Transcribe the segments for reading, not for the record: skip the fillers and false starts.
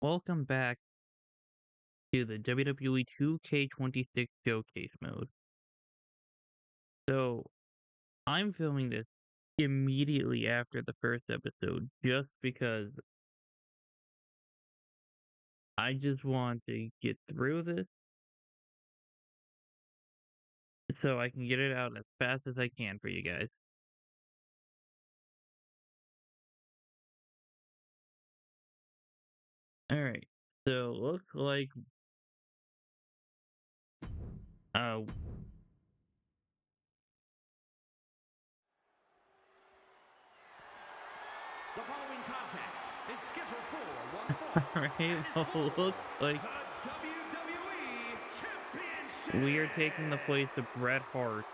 Welcome back to the WWE 2K26 Showcase mode. So, I'm filming this immediately after the first episode just because I just want to get through this so I can get it out as fast as I can for you guys. Alright, so looks like uh The following contest is scheduled for one fall alright, and is well for looks like the WWE we are taking the Championship. place of Bret Hart.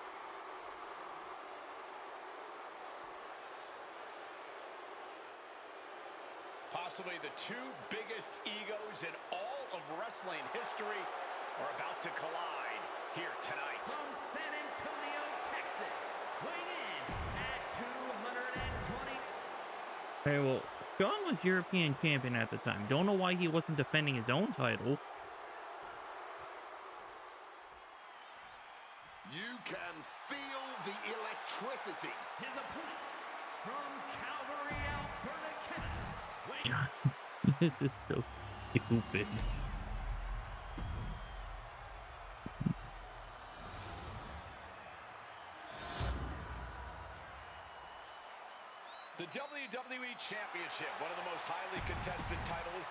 Possibly the two biggest egos in all of wrestling history are about to collide here tonight. From San Antonio, Texas, weighing in at 220. Hey, well, Shawn was European champion at the time. Don't know why he wasn't defending his own title. You can feel the electricity. His opponent from Calgary, Alberta, Canada. Weighing God, this is so stupid. The WWE Championship, one of the most highly contested titles.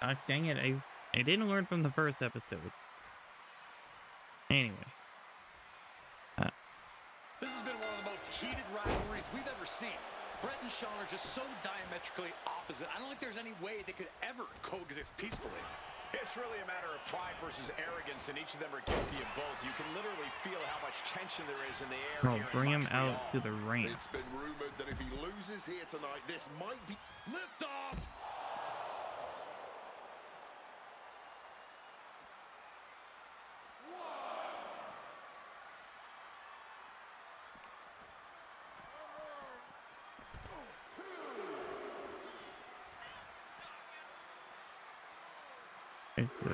Gosh dang it, I didn't learn from the first episode. Anyway. This has been one of the most heated rivalries we've ever seen. Bret and Shawn are just so diametrically opposite. I don't think there's any way they could ever coexist peacefully. It's really a matter of pride versus arrogance, and each of them are guilty of both. You can literally feel how much tension there is in the air. Oh, here in bring him Montreal. out to the ring. It's been rumored that if he loses here tonight, this might be Lift off! Okay, so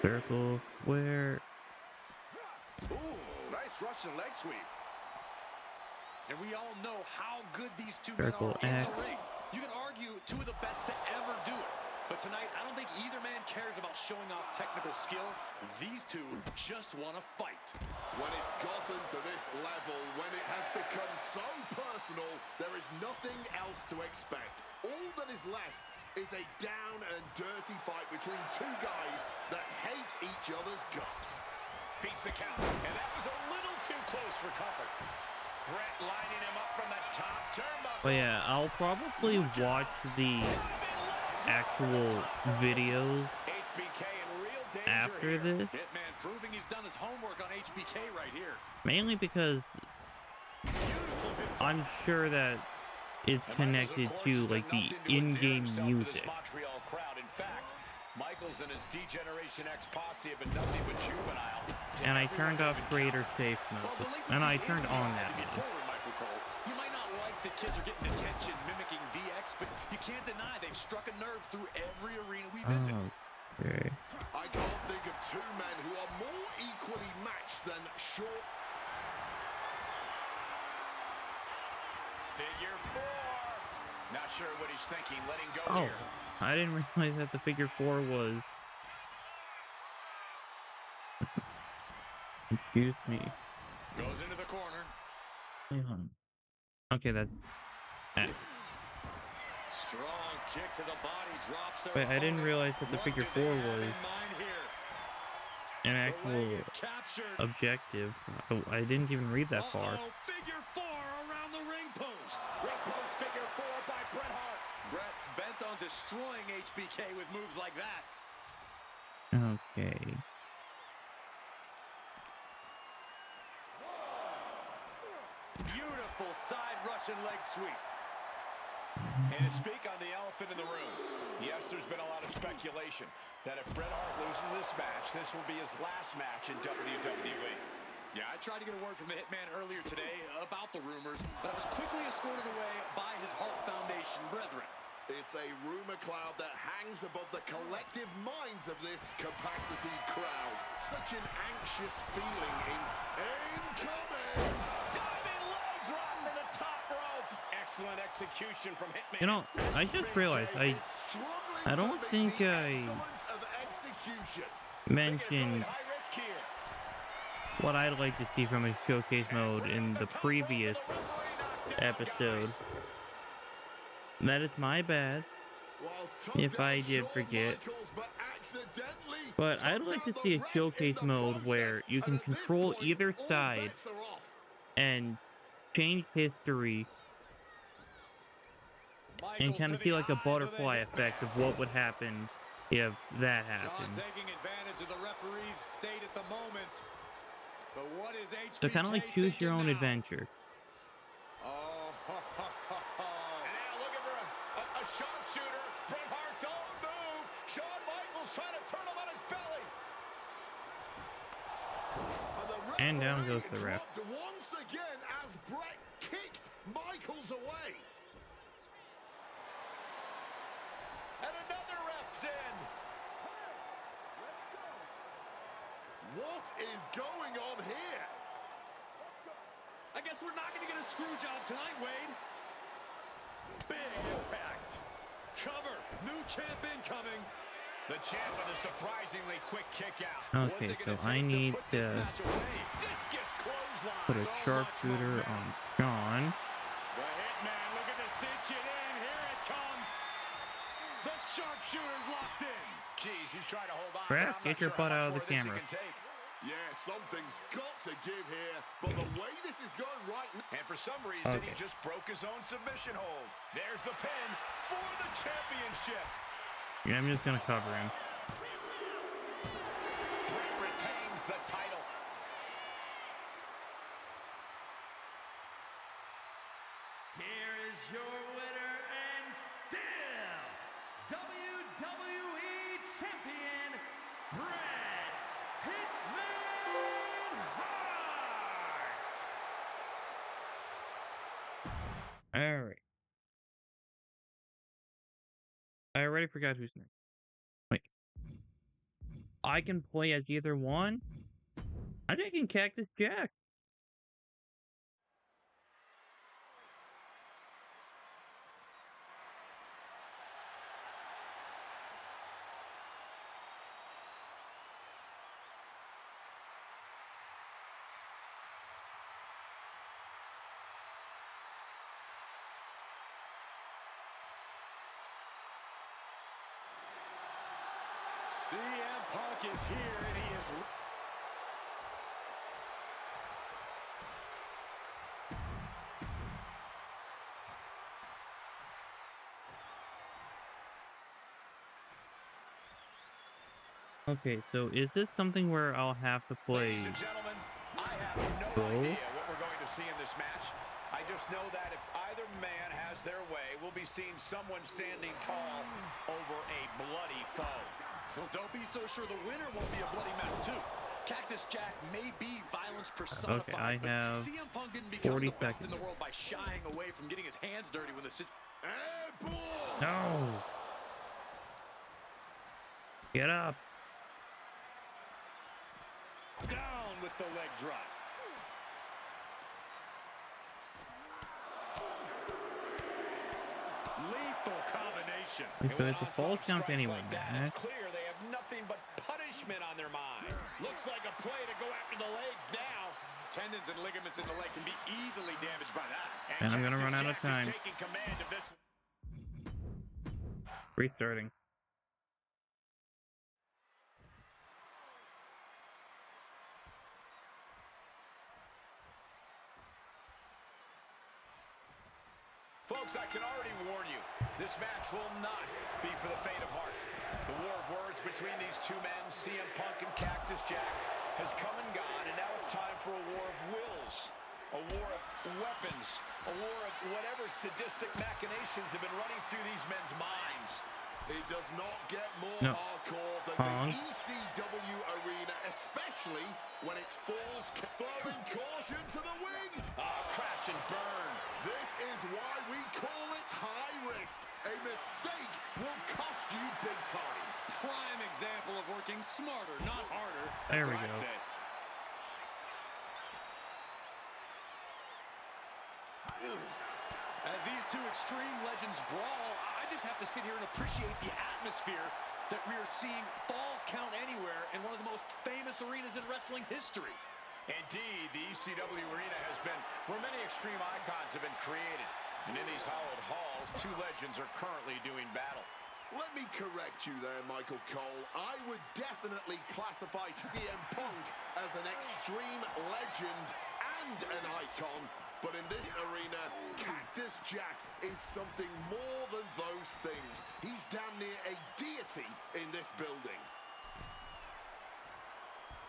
circle, square. Ooh, nice Russian leg sweep. And we all know how good these two men Circle are in X. the ring. You can argue two of the best to ever do it. But tonight, I don't think either man cares about showing off technical skill. These two just want to fight. When it's gotten to this level, when it has become so personal, there is nothing else to expect. All that is left is a down and dirty fight between two guys that hate each other's guts. Beats the count, and that was a little too close for comfort. Bret lining him up from the top turnbuckle. But yeah, I'll probably watch the actual videos HBK in real danger after here. this, Hitman proving he's done his homework on HBK right here. mainly because I'm sure that it's connected to like the in-game music. Montreal crowd. In fact, Michaels and his D-Generation X posse have been nothing but juvenile. And I turned off creator safe mode, and I turned on that mode. You might not like the kids are getting attention mimicking DX, but you can't deny they've struck a nerve through every arena we visit. Okay. I can't think of two men who are more equally matched than Shawn. Figure four. Not sure what he's thinking. Letting go Oh, here. I didn't realize that the figure four was. Excuse me. Goes into the corner. Hang on. Okay, that's. Strong kick to the body, drops their But I didn't opponent. realize that the What figure do they four have was in mind here? an The actual leg is captured. objective. Oh, I didn't even read that far. Figure four around the ring post. Ring post figure four by Bret Hart. Bret's bent on destroying HBK with moves like that. Okay. Beautiful side Russian leg sweep. And to speak on the elephant in the room, yes, there's been a lot of speculation that if Bret Hart loses this match, this will be his last match in WWE. Yeah, I tried to get a word from the Hitman earlier today about the rumors, but I was quickly escorted away by his Hulk Foundation brethren. It's a rumor cloud that hangs above the collective minds of this capacity crowd. Such an anxious feeling incoming. Diving low drop from the top rope. Excellent execution from Hitman. You know, I just realized I don't think I mentioned High risk here. what I'd like to see from a showcase mode in the previous episode. That is my bad if I did forget. But I'd like to see a showcase mode where you can control either side and change history and kind of see like a butterfly effect of what would happen if that happened. Taking advantage of the referee's state at the moment. But what is So kind of like choose your own adventure. Oh, And now looking for a sharpshooter. Bret Hart's own move. Shawn Michaels trying to turn him on his belly. And down goes the ref. Once again as Bret kicked Michaels away. And another ref's in. What is going on here? I guess we're not going to get a screw job tonight, Wade. Big impact. Cover. New champ incoming. The champ with a surprisingly quick kick out. Okay, so I need to Discus clothesline. put a So sharpshooter much on Shawn. The Hitman looking to cinch it in. Here it comes. The sharpshooter's locked in. Jeez, he's trying to hold on. Ref, but I'm get not your sure butt how out of much the more this he camera. can take. Yeah, something's got to give here, but the way this is going right now. And for some reason, he Okay. just broke his own submission hold. There's the pin for the championship. Yeah, I'm just gonna cover him. Bret retains the title. Here is your winner and still WWE Champion, Bret Hitman Hart. Alright. I already forgot who's next. Wait. I can play as either one? I'm taking Cactus Jack. CM Punk is here, and he is... Okay, so is this something where I'll have to play Ladies and gentlemen, I have no both? idea what we're going to see in this match. I just know that if either man has their way, we'll be seeing someone standing tall over a bloody foe. Well, don't be so sure the winner won't be a bloody mess, too. Cactus Jack may be violence personified, Okay, I but have CM Punk didn't become 40 the best in seconds. the world by shying away from getting his hands dirty when the Airborne! No! Get up! down with the leg drop. Lethal combination. So it's a fall count anyway, Like that, man. it's clear they have nothing but punishment on their mind. Looks like a play to go after the legs now. Tendons and ligaments in the leg can be easily damaged by that. And I'm gonna run out of Jack is time. taking command of this. Restarting. Folks, I can already warn you, this match will not be for the faint of heart. The war of words between these two men, CM Punk and Cactus Jack, has come and gone, and now it's time for a war of wills, a war of weapons, a war of whatever sadistic machinations have been running through these men's minds. It does not get more No. hardcore than Punk. the ECW arena, especially when it's falls throwing caution to the wind. Crash and burn. This is why we call it high risk. A mistake example of working smarter, not harder. There That's we what I go. say. As these two extreme legends brawl, I just have to sit here and appreciate the atmosphere that we are seeing. Falls count anywhere in one of the most famous arenas in wrestling history. Indeed, the ECW arena has been where many extreme icons have been created. And in these hallowed halls, two legends are currently doing battle. Let me correct you there, Michael Cole. I would definitely classify CM Punk as an extreme legend and an icon. But in this arena, Cactus Jack is something more than those things. He's damn near a deity in this building.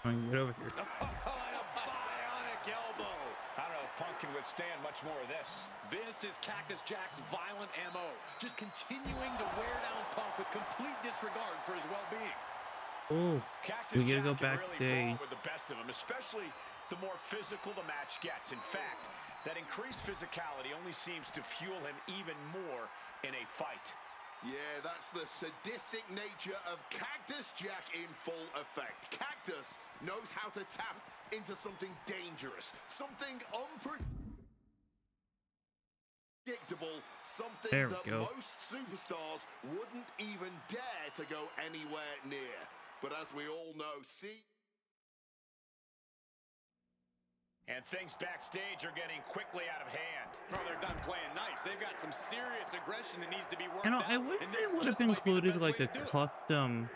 Get over here. Oh, a bionic elbow. I don't know if Punk can withstand much more of this. This is Cactus Jack's violent MO, just continuing to wear down Punk with complete disregard for his well-being. Oh, Cactus we gotta Jack go can really backstage. brawl with the best of them, especially the more physical the match gets. In fact, that increased physicality only seems to fuel him even more in a fight. Yeah, that's the sadistic nature of Cactus Jack in full effect. Cactus knows how to tap into something dangerous, something unpredictable, something There we that go. most superstars wouldn't even dare to go anywhere near. But as we all know, And things backstage are getting quickly out of hand. Oh, they're done playing nice. They've got some serious aggression that needs to be worked You know, out. I wish and they this would have just might be the included best like way a to do it. custom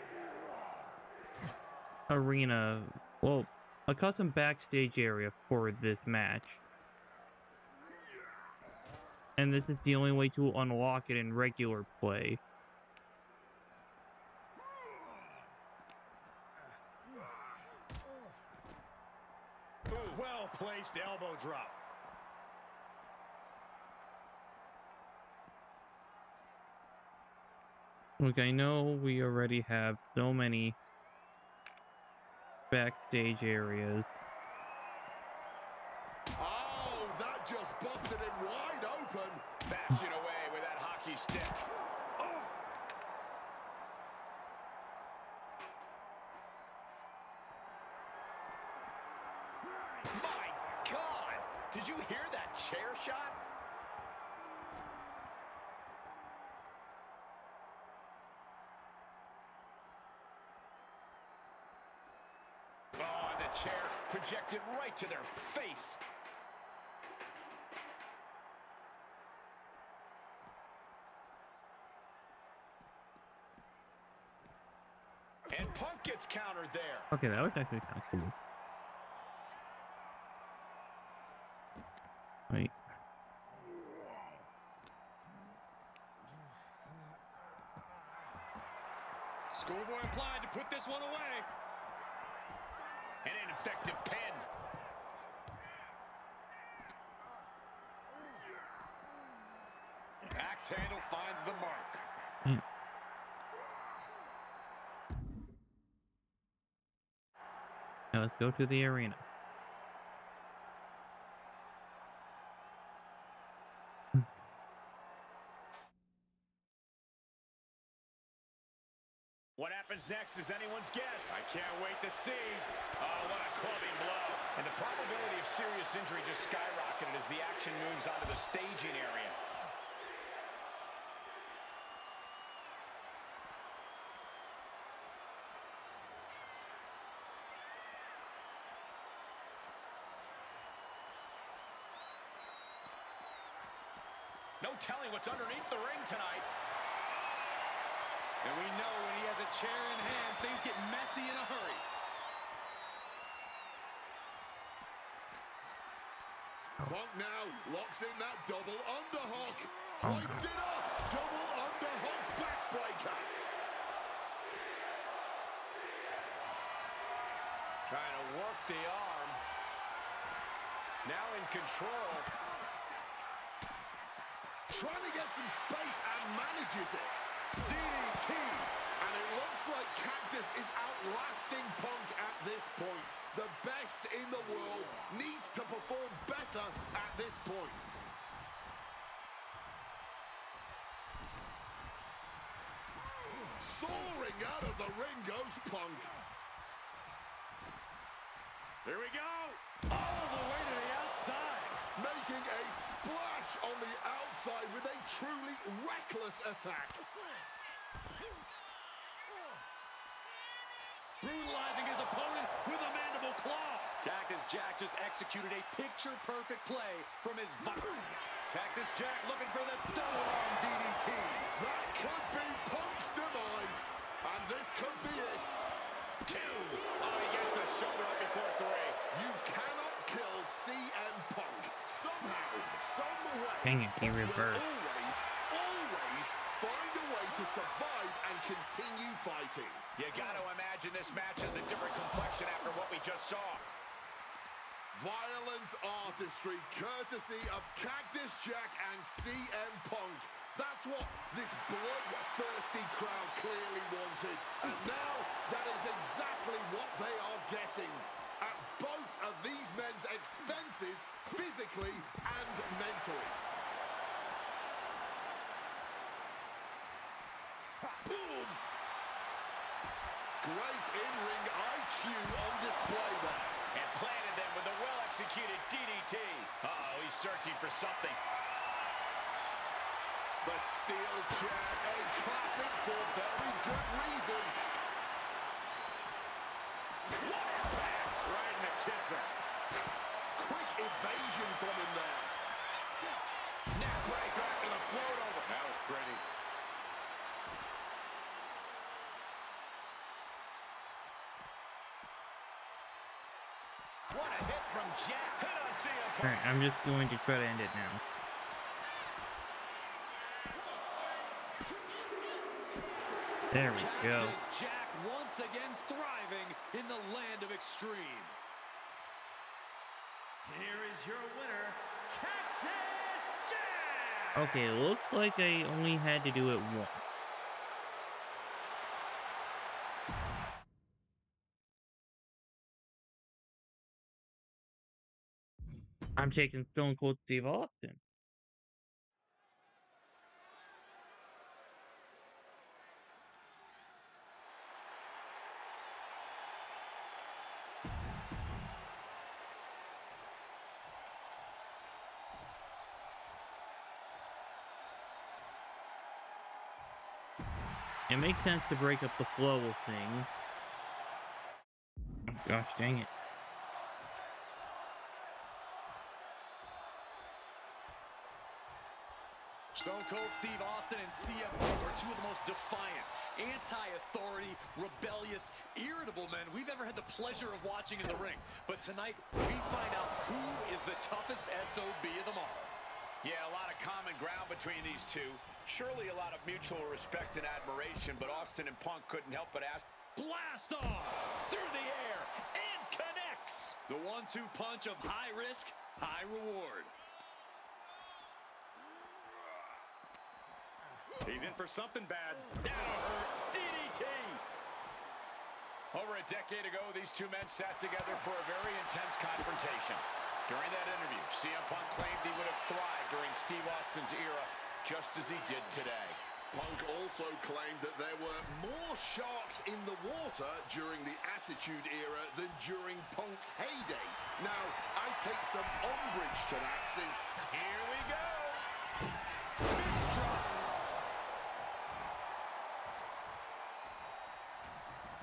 arena, well, a custom backstage area for this match. And this is the only way to unlock it in regular play. Well-placed elbow drop. Look, I know we already have so many backstage areas. oh, that just busted him wide open. Bashing away with that hockey stick. My God! Did you hear that chair shot? Oh, and the chair projected right to their face. And Punk gets countered there. Okay, that was actually kind of cool. Wait. Schoolboy implied to put this one away. An ineffective pin. Axe handle finds the mark. Now let's go to the arena. What happens next is anyone's guess. I can't wait to see. Oh, what a clubbing blow. And the probability of serious injury just skyrocketed as the action moves onto the staging area. No telling what's underneath the ring tonight. And we know when he has a chair in hand, things get messy in a hurry. Punk now locks in that double underhook. Hoisted up. Double underhook backbreaker. Trying to work the arm. Now in control. Trying to get some space and manages it. DDT. And it looks like Cactus is outlasting Punk at this point. The best in the world needs to perform better at this point. Soaring out of the ring goes Punk. Here we go. All the way to the outside. Making a splash on the outside with a truly reckless attack. Brutalizing his opponent with a mandible claw. Cactus Jack just executed a picture-perfect play from his... Cactus Jack looking for the double-arm DDT. That could be Punk's demise. And this could be it. 2. Oh, he gets the shoulder up before 3. You cannot kill CM Punk. Somehow, some way, Dang it, he Punk will reversed. always find a way to survive and continue fighting. You got to imagine this match has a different complexion after what we just saw. Violent artistry courtesy of Cactus Jack and CM Punk. That's what this bloodthirsty crowd clearly wanted. And now that is exactly what they are getting. At both of these men's expenses, physically and mentally. Boom. Great in-ring IQ on display there. And planted them with a well-executed DDT. Uh-oh, he's searching for something. The steel chair, a classic for very good reason. What impact! Right in the kisser. Quick evasion from him there. Neck breaker after the float over. That was pretty. What a hit from Jack. Hit on CM Punk. Alright, I'm just going to try to end it now. There we go. Cactus Jack once again thriving in the land of extreme. Here is your winner, Cactus Jack! Okay, looks like I only had to do it once. I'm taking Stone Cold Steve Austin. It makes sense to break up the flow of things. Oh, gosh dang it. Stone Cold Steve Austin and CM Punk are two of the most defiant, anti-authority, rebellious, irritable men we've ever had the pleasure of watching in the ring. But tonight, we find out who is the toughest SOB of them all. Yeah, a lot of common ground between these two. Surely a lot of mutual respect and admiration, but Austin and Punk couldn't help but ask. Blast off through the air and connects. The 1-2 punch of high risk, high reward. He's in for something bad. That'll hurt. DDT. Over a decade ago, these two men sat together for a very intense confrontation. During that interview, CM Punk claimed he would have thrived during Steve Austin's era, just as he did today. Punk also claimed that there were more sharks in the water during the Attitude Era than during Punk's heyday. Now, I take some umbrage to that since... Here we go. Fist drop.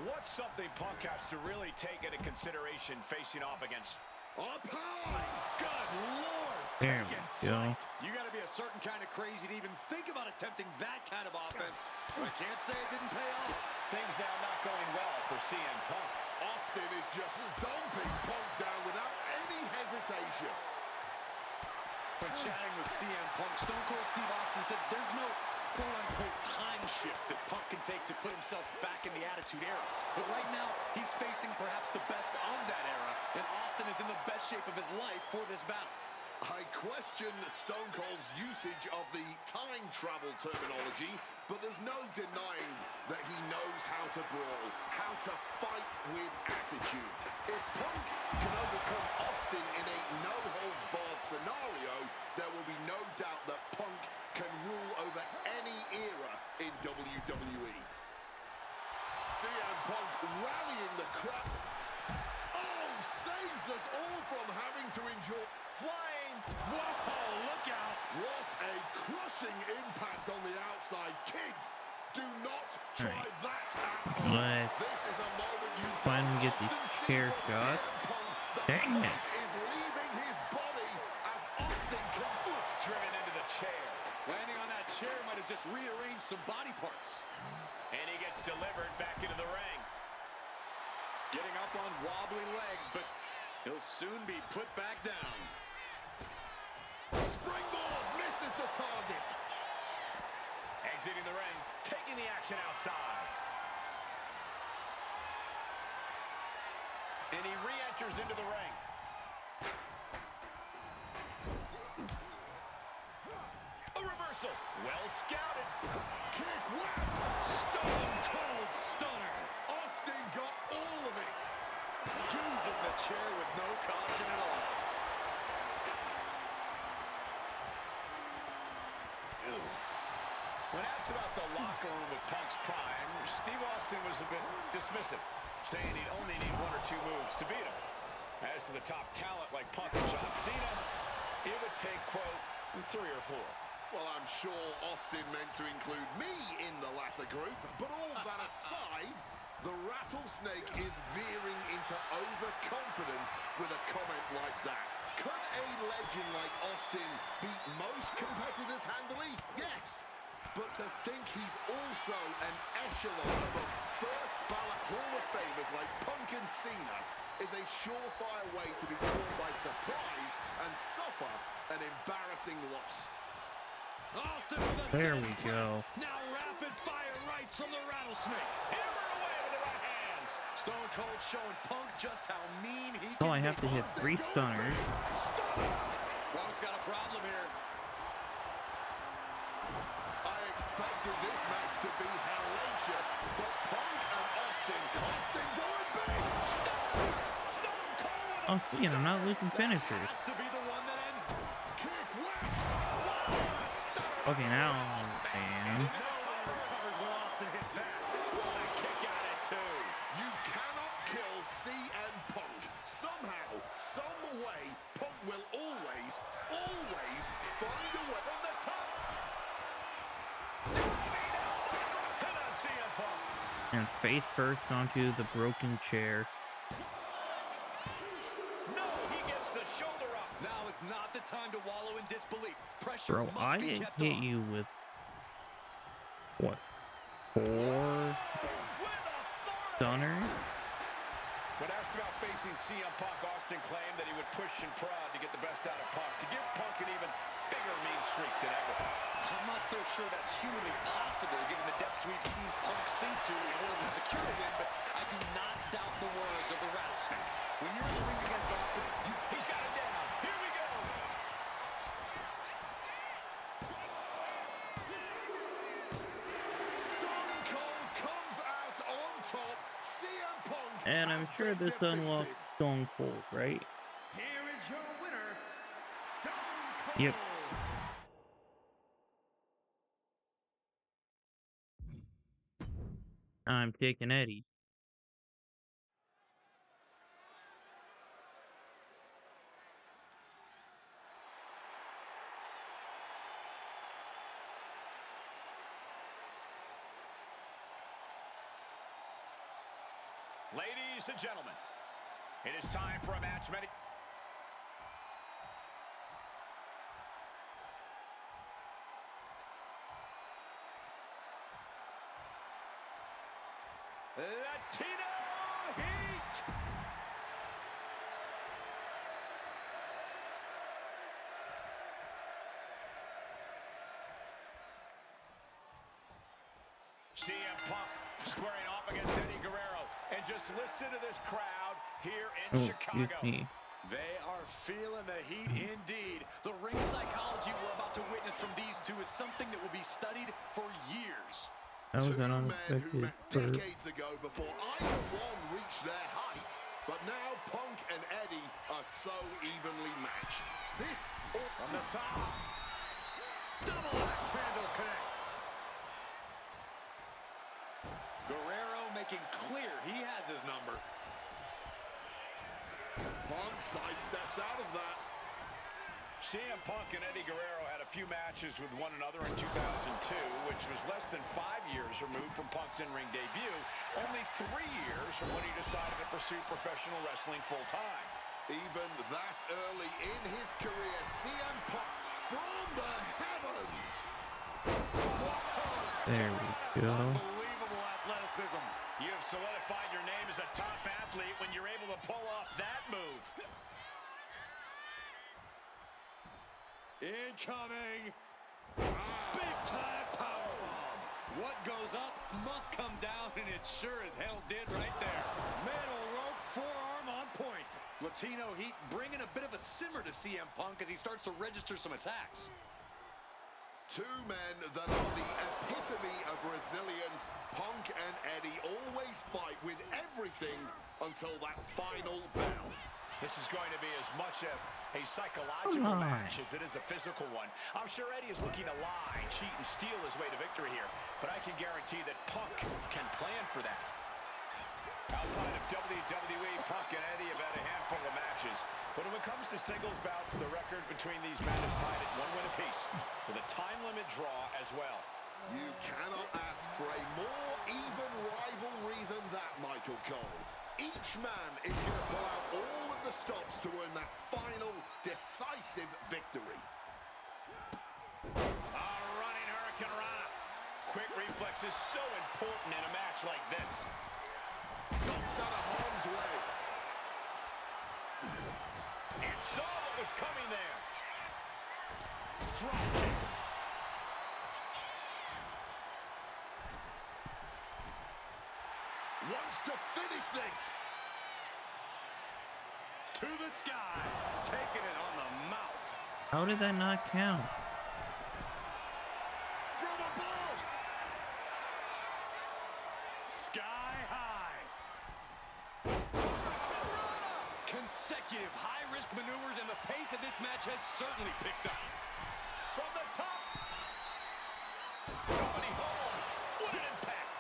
What's something Punk has to really take into consideration facing off against? Up high! Good Lord! There we go. You got to be a certain kind of crazy to even think about attempting that kind of offense. But I can't say it didn't pay off. Things now not going well for CM Punk. Austin is just stomping Punk down without any hesitation. When chatting with CM Punk, Stone Cold Steve Austin said there's no quote-unquote time shift that Punk can take to put himself back in the Attitude Era. But right now, he's facing perhaps the best of that era, and Austin is in the best shape of his life for this battle. I question Stone Cold's usage of the time travel terminology, but there's no denying that he knows how to brawl, how to fight with attitude. If Punk can overcome Austin in a no-holds-barred scenario, there will be no doubt that Punk can rule over any era in WWE. CM Punk rallying the crowd. Oh, saves us all from having to endure. Flying. Whoa, look out. What a crushing impact on the outside. Kids, do not try that at home. Let's This is a moment you finally get these often see chair from shots. CM Punk. The Dang it. fight is leaving his body as Austin comes Driven into the chair. Landing on that chair might have just rearranged some body parts. And he gets delivered back into the ring. Getting up on wobbly legs, but he'll soon be put back down. springboard, misses the target. Exiting the ring, taking the action outside. And he re-enters into the ring. A reversal. Well scouted. Kick, wham! Stone cold stunner. Austin got all of it. Using the chair with no caution at all. When asked about the locker room with Punk's prime, Steve Austin was a bit dismissive, saying he'd only need 1 or 2 moves to beat him. As to the top talent like Punk and John Cena, it would take, quote, 3 or 4. Well, I'm sure Austin meant to include me in the latter group, but all that aside, the rattlesnake is veering into overconfidence with a comment like that. Could a legend like Austin beat most competitors handily? Yes. But to think he's also an echelon above first ballot Hall of Famers like Punk and Cena is a surefire way to be caught by surprise and suffer an embarrassing loss. Austin with a There we death go. press. Now rapid fire rights from the rattlesnake. Hammered away with the right hands. Stone Cold showing Punk just how mean he can Oh, I have to be. hit 3 stunners. Punk's got a problem here. I expected this match to be hellacious, but Punk and Austin going big. Stone Cold. Oh, see, I'm not losing finishers. Has to be the one that ends. Kick, wham! Okay, now I understand. Covered when Austin hits that. What a kick out at 2. You cannot kill CM Punk. Somehow, some way, Punk will always find a way. From the top. Hit on CM Punk. And face first onto the broken chair. No, he gets the shoulder up. Now is not the time to wallow in disbelief. Pressure Bro, must I be hit kept on. you with what? 4 stunners? When asked about facing CM Punk, Austin claimed that he would push and prod to get the best out of Punk, to give Punk an even bigger mean streak than ever. I'm not so sure that's humanly possible given the depths we've seen Punk sink to in order to secure a win, but I do not doubt the words of the rattlesnake. When you're in the ring against Austin, He's got it down. Here we go. Stone Cold comes out on top. CM Punk And I'm has sure been this unlocks defeated. Stone Cold, right? Here is your winner, Stone Cold. Yep. I'm taking Eddie. Ladies and gentlemen, it is time for a match many... Latino Heat! CM Punk squaring off against Eddie Guerrero. And just listen to this crowd here in Oh, Chicago. excuse me. they are feeling the heat indeed. The ring psychology we're about to witness from these two is something that will be studied for years. That was Two an men who unexpected met burst. decades ago before either one reached their heights, but now Punk and Eddie are so evenly matched. This From the top. Double axe handle connects. Guerrero making making clear he has his number. Punk sidesteps out of that. CM Punk and Eddie Guerrero had a few matches with one another in 2002, which was less than 5 years removed from Punk's in-ring debut, only 3 years from when he decided to pursue professional wrestling full-time. Even that early in his career, CM Punk from the heavens. There we go. Unbelievable athleticism. You have solidified your name as a top athlete when you're able to pull off that move. Incoming. Big time powerbomb. What goes up must come down, and it sure as hell did right there. Middle rope forearm on point. Latino Heat bringing a bit of a simmer to CM Punk as he starts to register some attacks. Two men that are the epitome of resilience. Punk and Eddie always fight with everything until that final bell. This is going to be as much a psychological match as it is a physical one. I'm sure Eddie is looking to lie, cheat, and steal his way to victory here, but I can guarantee that Punk can plan for that. Outside of WWE, Punk and Eddie have had a handful of matches, but when it comes to singles bouts, the record between these men is tied at 1 win apiece, with a time limit draw as well. You cannot ask for a more even rivalry than that, Michael Cole. Each man is going to pull out all of the stops to earn that final, decisive victory. Running Hurricane Rana. Quick reflex is so important in a match like this. Ducks out of harm's way. It saw what was coming there. Drop kick. Wants to finish this. To the sky. Taking it on the mouth. How did that not count? From above. Sky high. Consecutive high-risk maneuvers, and the pace of this match has certainly picked up. From the top. Comedy home. What an impact.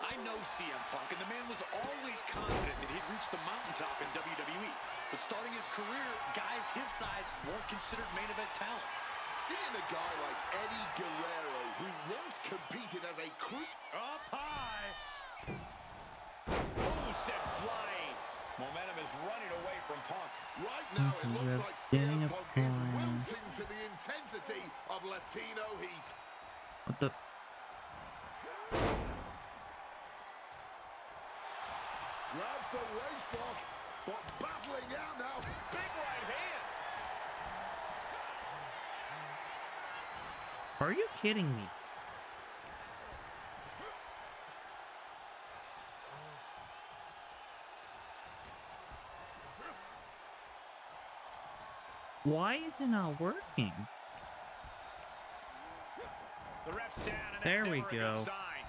I know CM Punk, and the man was always confident that he'd reach the mountaintop in WWE. But starting his career, guys his size weren't considered main event talent. Seeing a guy like Eddie Guerrero, who once competed as a crew... Up high. Oh, sent flying. Momentum is running away from Punk. Right now, it looks like CM Getting a Punk is point. wilting to the intensity of Latino Heat. What the? Grabs the waist lock, but battling out now. Big right hand. Are you kidding me? Why is it not working? The ref's down, and that's There we never a go. good sign.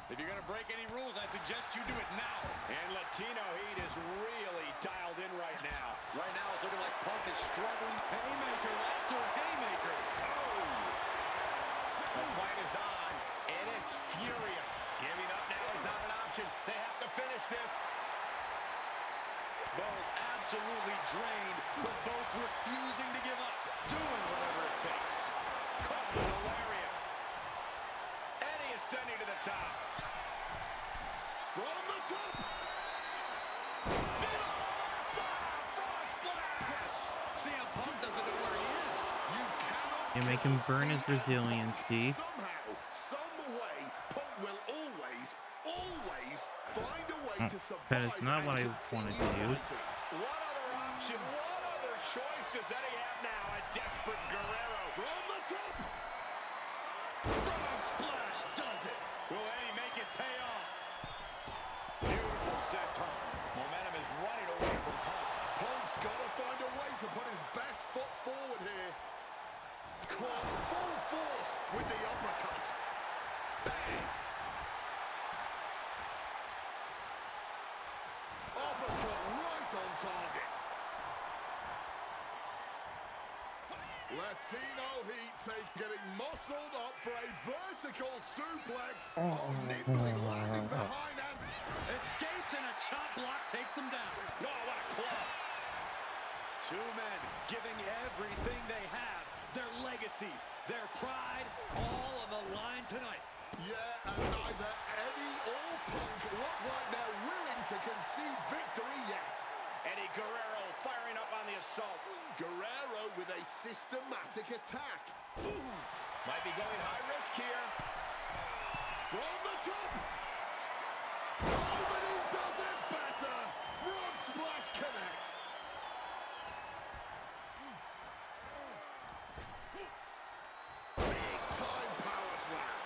If you're going to break any rules, I suggest you do it now. And Latino Heat is really dialed in right now. Right now, it's looking like Punk is struggling. Haymaker after haymaker. Oh! The fight is on, and it's furious. Giving up now is not an option. They have to finish this. Both absolutely drained, but both refusing to give up. Doing whatever it takes. Caught with a lariat. Eddie ascending to the top. From the top. CM Punk doesn't know where he is. You cannot... You make him burn his resiliency. Somehow, some way, Punk will always find a way to survive. That is not what I and wanted to continue do. fighting. What other option, what other choice does Eddie have now? A desperate Guerrero. From the top. Frog splash does it. Will Eddie make it pay off? Beautiful senton. Momentum is running away from Punk. Punk's got to find a way to put his best foot forward here. Caught full force with the uppercut. Bang! Uppercut right on target. Latino Heat getting muscled up for a vertical suplex. Oh, nimbly landing behind and Escapes, and a chop block takes him down. Oh, what a club. Two men giving everything they have, their legacies, their pride, all on the line tonight. yeah, and neither Eddie or Punk look like they're willing to concede victory yet. Eddie Guerrero firing up on the assault. Guerrero with a systematic attack. Ooh, might be going high risk here. From the top. Nobody does it better. Frog splash connects. Big time power slam.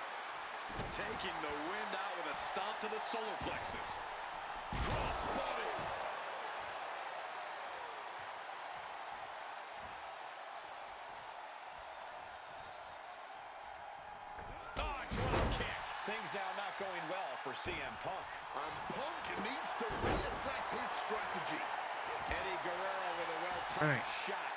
Taking the wind out with a stomp to the solar plexus. Cross body. Oh, drop kick. Things now not going well for CM Punk. And Punk needs to reassess his strategy. Eddie Guerrero with a well-timed All right. shot.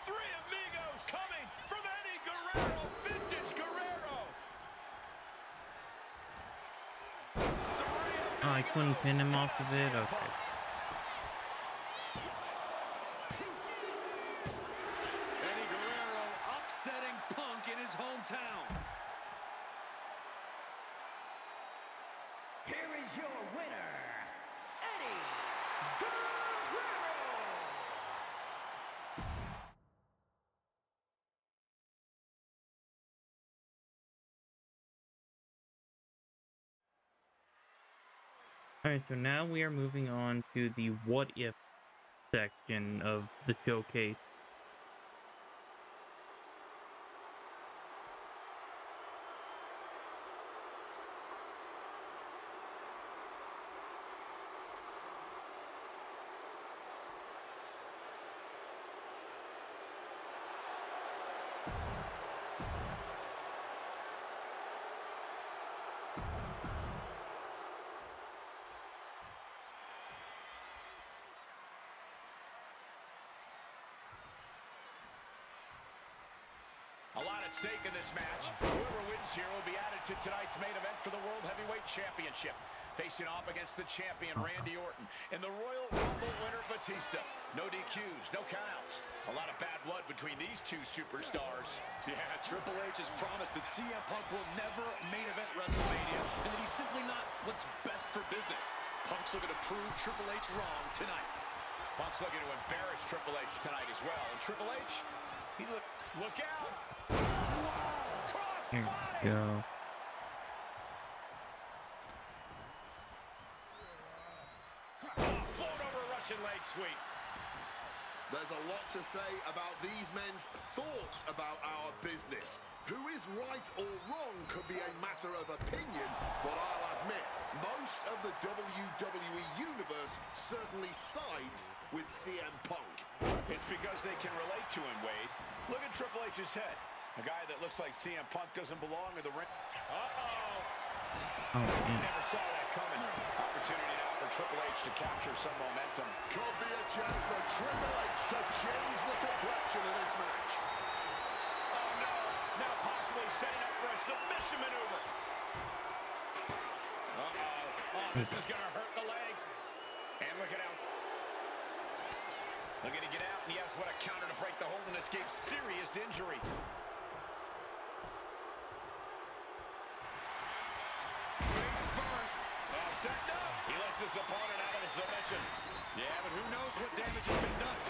Three amigos coming from Eddie Guerrero. Vintage Guerrero. Oh, I couldn't pin him off of it? Okay. Eddie Guerrero upsetting Punk in his hometown. Here is your winner, Eddie Guerrero. Alright, so now we are moving on to the what if section of the showcase. A lot at stake in this match. Whoever wins here will be added to tonight's main event for the World Heavyweight Championship. Facing off against the champion, Randy Orton, and the Royal Rumble winner, Batista. No DQs, no countouts. A lot of bad blood between these two superstars. Yeah, Triple H has promised that CM Punk will never main event WrestleMania, and that he's simply not what's best for business. Punk's looking to prove Triple H wrong tonight. Punk's looking to embarrass Triple H tonight as well. And Triple H, look out. Cross Here body. we go. Float over Russian leg sweep. There's a lot to say about these men's thoughts about our business. Who is right or wrong could be a matter of opinion, but I'll admit, most of the WWE Universe certainly sides with CM Punk. It's because they can relate to him, Wade. Look at Triple H's head. A guy that looks like CM Punk doesn't belong in the ring. Oh, man. Never saw that coming. Opportunity now for Triple H to capture some momentum. Could be a chance for Triple H to change the complexion of this match. Oh, no. Now possibly setting up for a submission maneuver. Uh-oh. Oh, this is going to hurt the legs. And look at him. Looking to get out, and yes, what a counter to break the hold and escape serious injury. Face first. Set up. He lets his opponent out of the submission. Yeah, but who knows what damage has been done.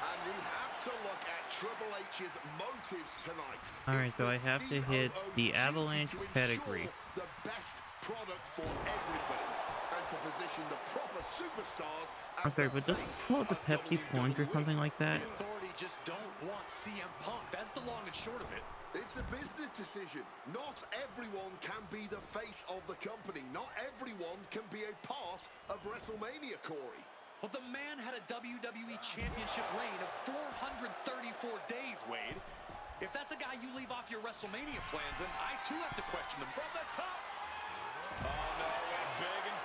And we have to look at Triple H's motives tonight. Alright, It's so I have to hit COO's the duty Avalanche to ensure pedigree. the best product for everybody, and to position the proper superstars as Okay, the but doesn't face it call it the of Pepsi Punch or WWE. something like that? The Authority just don't want CM Punk. That's the long and short of it. It's a business decision. Not everyone can be the face of the company. Not everyone can be a part of WrestleMania, Corey. Well, the man had a WWE Championship reign of 434 days, Wade. If that's a guy you leave off your WrestleMania plans, then I too have to question him. From the top. Oh, no, went big and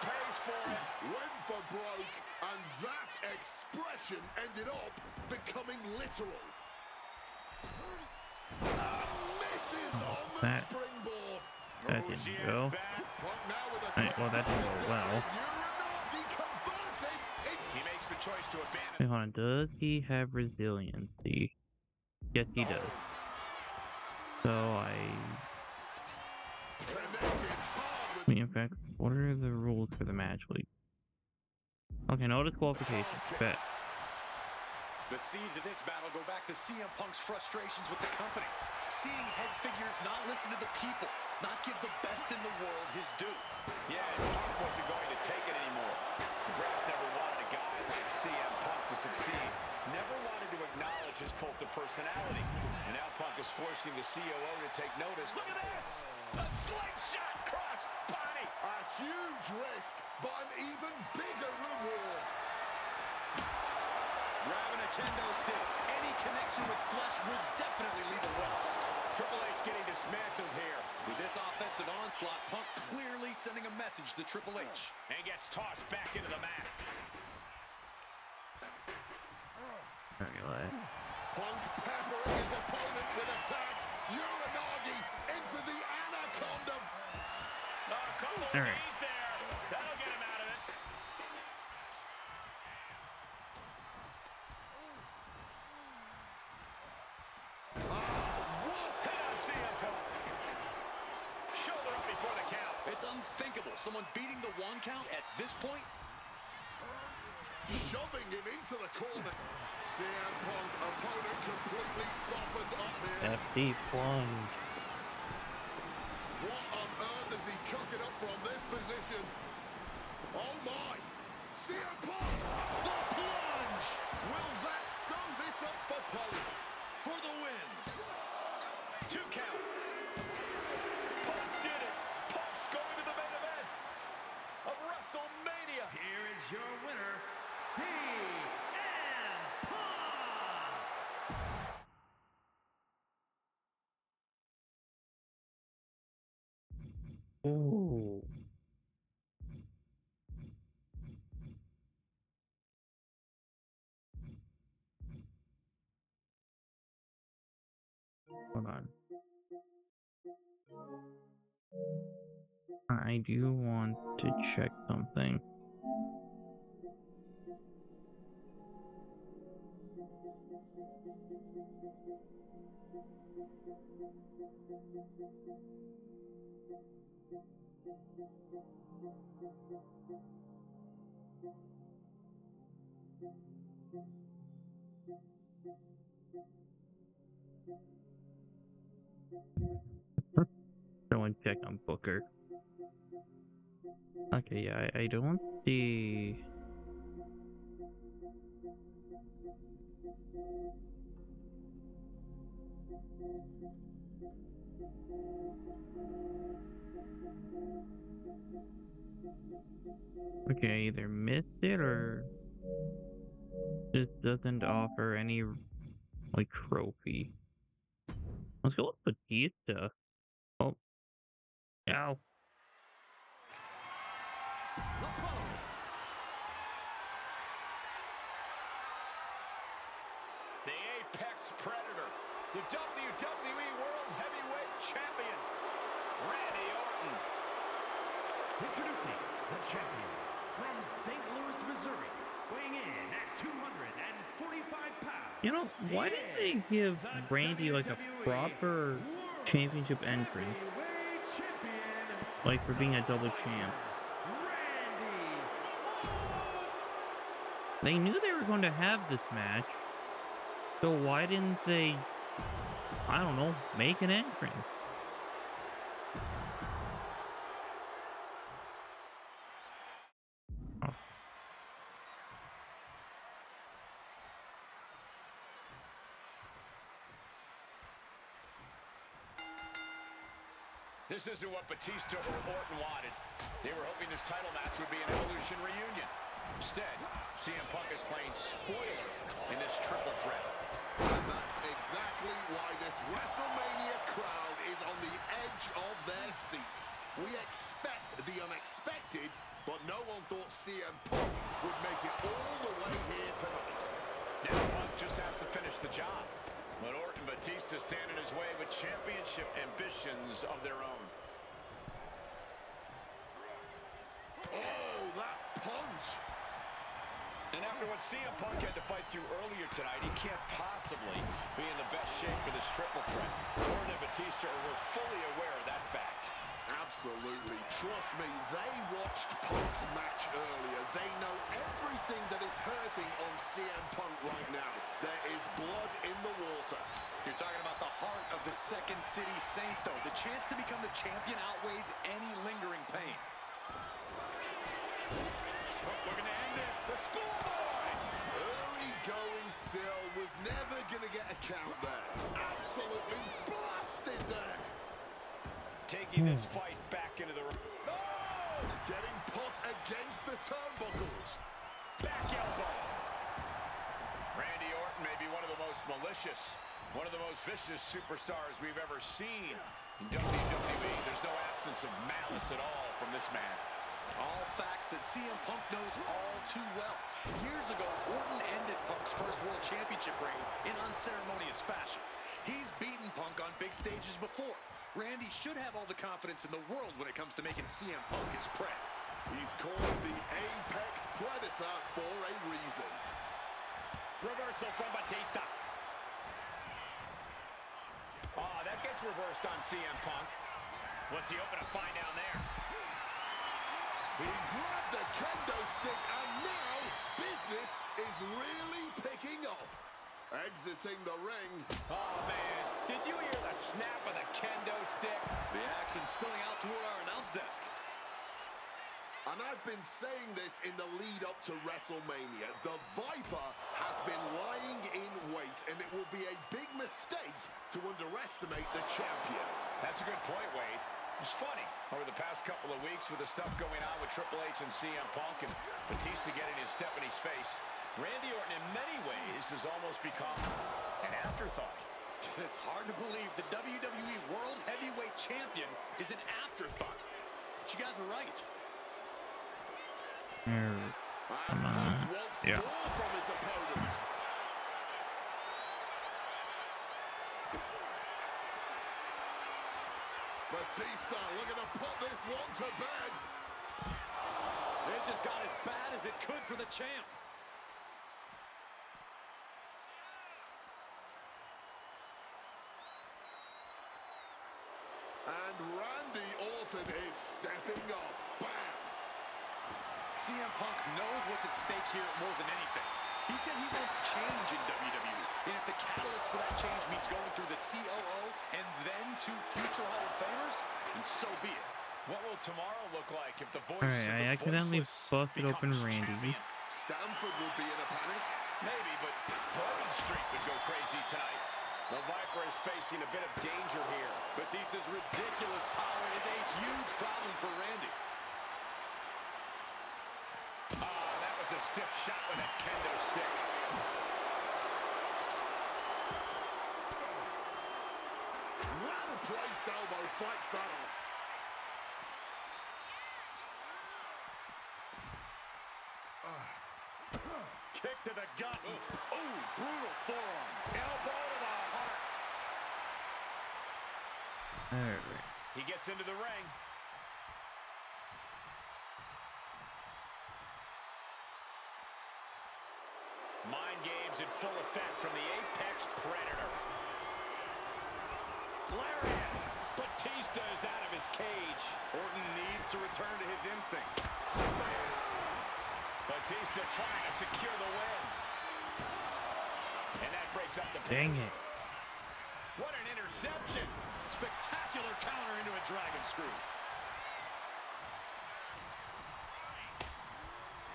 for it. Went for broke, and that expression ended up becoming literal. Misses on the that springboard. that didn't go. Punk now with a Alright, well, that didn't go well. Uranagi converts it. He makes the choice to abandon. Wait, hold on. Does he have resiliency? Yes, he does. So Connected hard with in fact, what are the rules for the match, please? Okay, no disqualification. Bet. The seeds of this battle go back to CM Punk's frustrations with the company. Seeing head figures not listen to the people, not give the best in the world his due. Yeah, and Punk wasn't going to take it anymore. The brass never wanted a guy like CM Punk to succeed. Never wanted to acknowledge his cult of personality. And now Punk is forcing the COO to take notice. Look at this! A slingshot cross body! a huge risk, but an even bigger reward. Grabbing a kendo stick, any connection with flesh will definitely leave a welt. Triple H getting dismantled here. With this offensive onslaught, Punk clearly sending a message to Triple H. And gets tossed back into the mat. Punk peppering his opponent with attacks. Uranagi into the anaconda. A couple of All right. T's there. That'll get him out of it. Head up, CM Punk. Shoulder up before the count. It's unthinkable. Someone beating the 1 count at this point. Shoving him into the corner. CM Punk, opponent completely softened up here. FD plunge. What on earth is he cooking up from this position? Oh my! CM Punk, the plunge! Will that sum this up for Punk? For the win. 2 count. Punk did it. Punk's going to the main event of WrestleMania. Here is your winner, CM Punk. Ooh. Hold on. I do want to check something. Someone check on Booker. Okay, yeah, I don't see. Okay, either missed it or just doesn't offer any like trophy. Let's go with Batista. Oh, ow. The following The Apex Predator, the WWE World Heavyweight Champion, Randy Orton. Introducing the champion from St. Louis, Missouri, weighing in at 245 pounds. You know, why didn't they give Randy like a proper championship entrance? Heavyweight champion, Like for being a double champ. Randy. They knew they were going to have this match. So why didn't they, I don't know, make an entrance? Oh. This isn't what Batista or Orton wanted. They were hoping this title match would be an Evolution reunion. Instead, CM Punk is playing spoiler in this triple threat. And that's exactly why this WrestleMania crowd is on the edge of their seats. We expect the unexpected, but no one thought CM Punk would make it all the way here tonight. Now Punk just has to finish the job. But Orton and Batista stand in his way with championship ambitions of their own. Oh, that punch! And after what CM Punk had to fight through earlier tonight, he can't possibly be in the best shape for this triple threat. Orton and Batista were fully aware of that fact. Absolutely. Trust me, they watched Punk's match earlier. They know everything that is hurting on CM Punk right now. There is blood in the water. You're talking about the heart of the Second City Saint, though. The chance to become the champion outweighs any lingering pain. We're going to end this. The scoreboard! Early going still, was never going to get a count there. Absolutely blasted there. Taking this fight back into the ring. Oh! Getting put against the turnbuckles. Back elbow. Randy Orton may be one of the most malicious, one of the most vicious superstars we've ever seen in WWE. There's no absence of malice at all from this man. All facts that CM Punk knows all too well. Years ago, Orton ended Punk's first World Championship reign in unceremonious fashion. He's beaten Punk on big stages before. Randy should have all the confidence in the world when it comes to making CM Punk his prey. He's called the Apex Predator for a reason. Reversal from Batista. Oh, that gets reversed on CM Punk. What's he hoping to find down there? He grabbed the kendo stick, and now business is really picking up. Exiting the ring. Oh, man. Did you hear the snap of the kendo stick? The action spilling out toward our announce desk. And I've been saying this in the lead up to WrestleMania. The Viper has been lying in wait, and it will be a big mistake to underestimate the champion. That's a good point, Wade. It's funny, over the past couple of weeks with the stuff going on with Triple H and CM Punk and Batista getting in Stephanie's face, Randy Orton in many ways has almost become an afterthought. It's hard to believe the WWE World Heavyweight Champion is an afterthought. But you guys are right. And Punk wants more from his opponent. Batista looking to put this one to bed. It just got as bad as it could for the champ. And Randy Orton is stepping up. Bam! CM Punk knows what's at stake here more than anything. He said he wants change in WWE. And if the catalyst for that change means going through the COO and then to future Hall of Famers, then so be it. What will tomorrow look like if the voice Alright, I accidentally busted open Randy. Champion? Stanford will be in a panic. Maybe, but Bourbon Street would go crazy tonight. The Viper is facing a bit of danger here. Batista's ridiculous power is a huge problem for Randy. That was a stiff shot with a kendo stick. Well-placed elbow fights that off. Kick to the gut. Oh, brutal forearm. Elbow to the heart. Alright. He gets into the ring. Mind games in full effect from the Apex Predator. Lariat. Batista is out of his cage. Orton needs to return to his instincts. Batista trying to secure the win. And that breaks up the Dang it. What an interception. Spectacular counter into a dragon screw.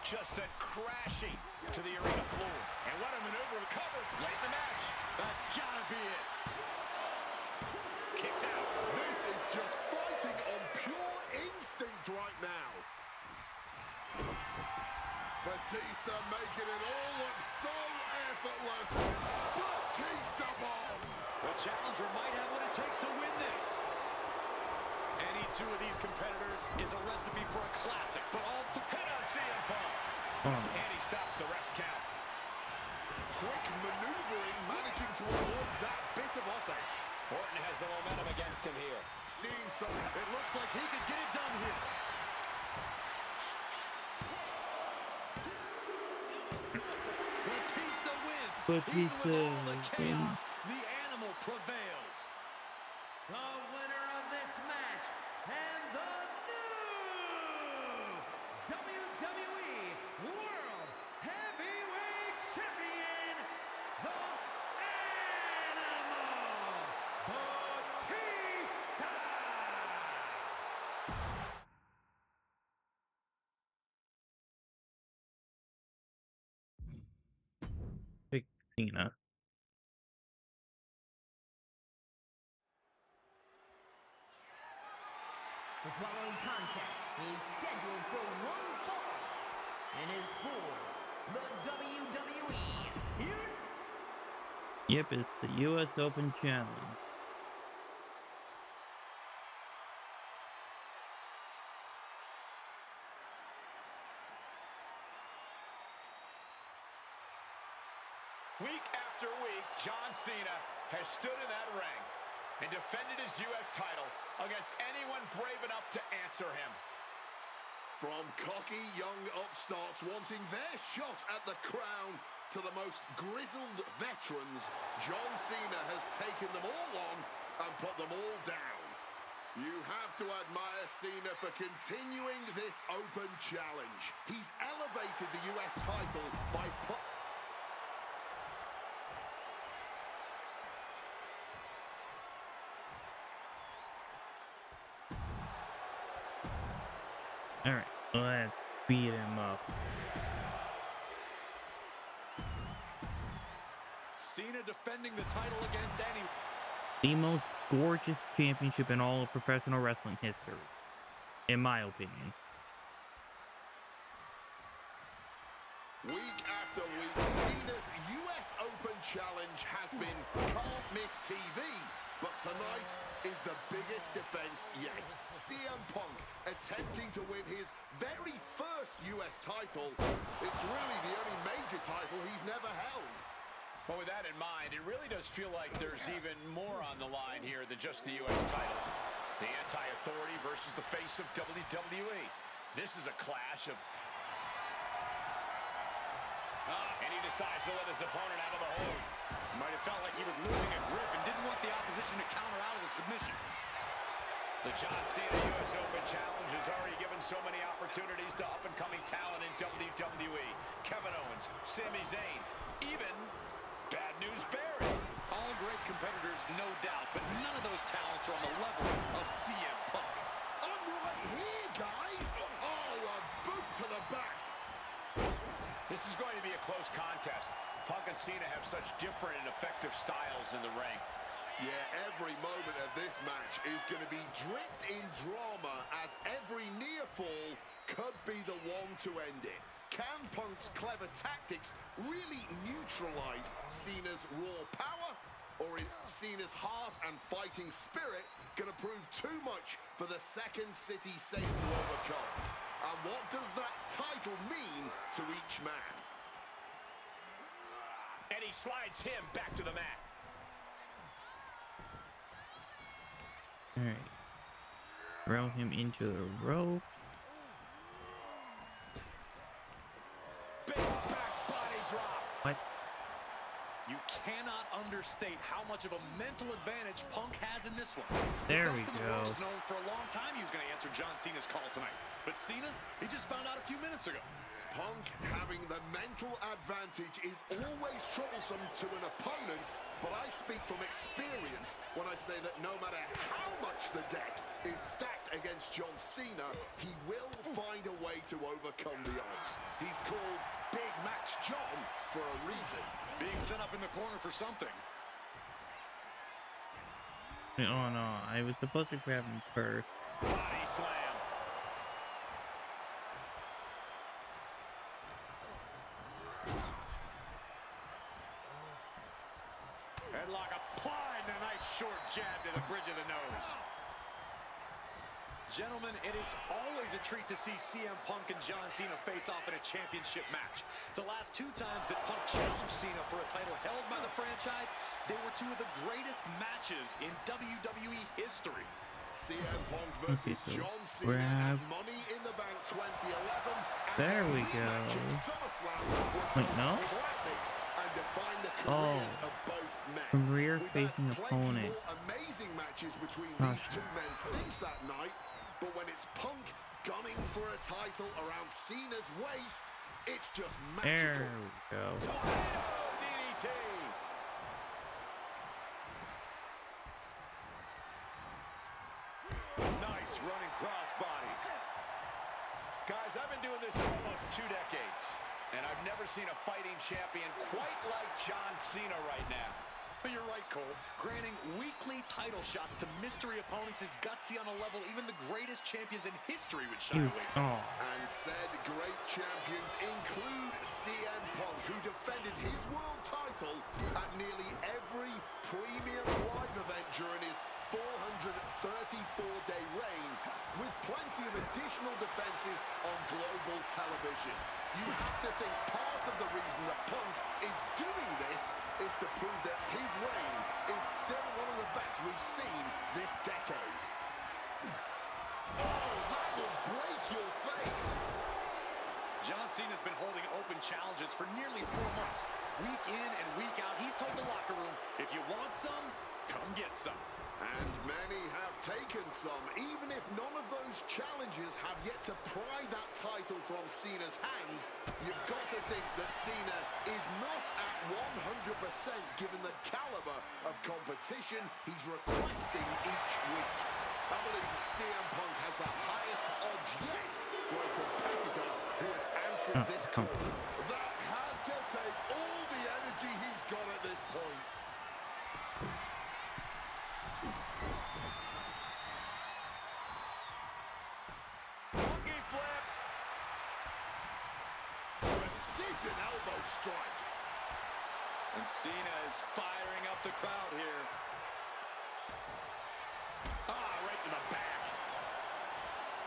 Just sent crashing to the arena floor. And what a maneuver recover late in the match. That's gotta be it. Kicks out. This is just fighting on pure instinct right now. Batista making it all look so effortless. Batista bomb. The challenger might have what it takes to win this. And Any two of these competitors is a recipe for a classic, but all Hit on CM Punk. And he stops the ref's count. Quick maneuvering, managing to avoid that bit of offense. Orton has the momentum against him here. Seeing some... it looks like he could get it done here. Batista wins. Even with all the chaos, the animal prevails. The winner of this match and the new WWE World Heavyweight Champion, the Animal Batista. Big Cena. The following contest is scheduled for one fall and is for the WWE Yep, it's the U.S. Open Challenge. Week after week, John Cena has stood in that ring and defended his U.S. title against anyone brave enough to answer him. From cocky young upstarts wanting their shot at the crown to the most grizzled veterans, John Cena has taken them all on and put them all down. You have to admire Cena for continuing this open challenge. He's elevated the US title by Alright, let's beat him up. Cena defending the title against any... The most gorgeous championship in all of professional wrestling history, in my opinion. Week after week, Cena's US Open Challenge has been can't miss TV. But tonight is the biggest defense yet. CM Punk attempting to win his very first US title. It's really the only major title he's never held. But with that in mind, it really does feel like there's even more on the line here than just the U.S. title. The anti-authority versus the face of WWE. This is a clash of... and he decides to let his opponent out of the hold. Might have felt like he was losing a grip and didn't want the opposition to counter out of the submission. The John Cena U.S. Open Challenge has already given so many opportunities to up-and-coming talent in WWE. Kevin Owens, Sami Zayn, even Bad News Barry. All great competitors, no doubt, but none of those talents are on the level of CM Punk. I'm right here, guys. Oh, a boot to the back. This is going to be a close contest. Punk and Cena have such different and effective styles in the ring. Yeah, every moment of this match is going to be dripped in drama, as every near fall could be the one to end it. Can Punk's clever tactics really neutralize Cena's raw power? Or is Cena's heart and fighting spirit going to prove too much for the Second City Saint to overcome? And what does that title mean to each man? And he slides him back to the mat. Alright. Throw him into the rope. Big back body drop. What? You cannot understate how much of a mental advantage Punk has in this one. There The we best in the world go. has known for a long time he was going to answer John Cena's call tonight. But Cena, he just found out a few minutes ago. Punk having the mental advantage is always troublesome to an opponent, but I speak from experience when I say that no matter how much the deck is stacked against John Cena, he will find a way to overcome the odds. He's called Big Match John for a reason. Being set up in the corner for something. Oh no, I was supposed to grab him first. Body slam. Headlock applied and a nice short jab to the bridge of the nose. Gentlemen, it is always a treat to see CM Punk and John Cena face off in a championship match. The last two times that Punk challenged Cena for a title held by the franchise, they were two of the greatest matches in WWE history. CM Punk versus so John Cena grab. at Money in the Bank 2011. There we go. Wait, no? Classics and define the careers of both men. Career We've facing had plenty opponent. more amazing matches between Gosh. these two men since that night, but when it's Punk gunning for a title around Cena's waist, it's just magical. There we go. DDT. Nice running crossbody. Guys, I've been doing this for almost 2 decades, and I've never seen a fighting champion quite like John Cena right now. But you're right, Cole. Granting weekly title shots to mystery opponents is gutsy on a level even the greatest champions in history would shy away from. And said great champions include CM Punk, who defended his world title at nearly every premium live event during his 434-day reign, with plenty of additional defenses on global television. You have to think part of the reason that Punk is doing this is to prove that his reign is still one of the best we've seen this decade. Oh, that will break your face. John Cena's been holding open challenges for nearly 4 months. Week in and week out, he's told the locker room, if you want some, come get some. And many have taken some, even if none of those challenges have yet to pry that title from Cena's hands. You've got to think that Cena is not at 100% given the caliber of competition he's requesting each week. I believe CM Punk has the highest odds yet for a competitor who has answered this call. That had to take all the energy he's got at this point. Monkey flip. Precision elbow strike. And Cena is firing up the crowd here. Right to the back.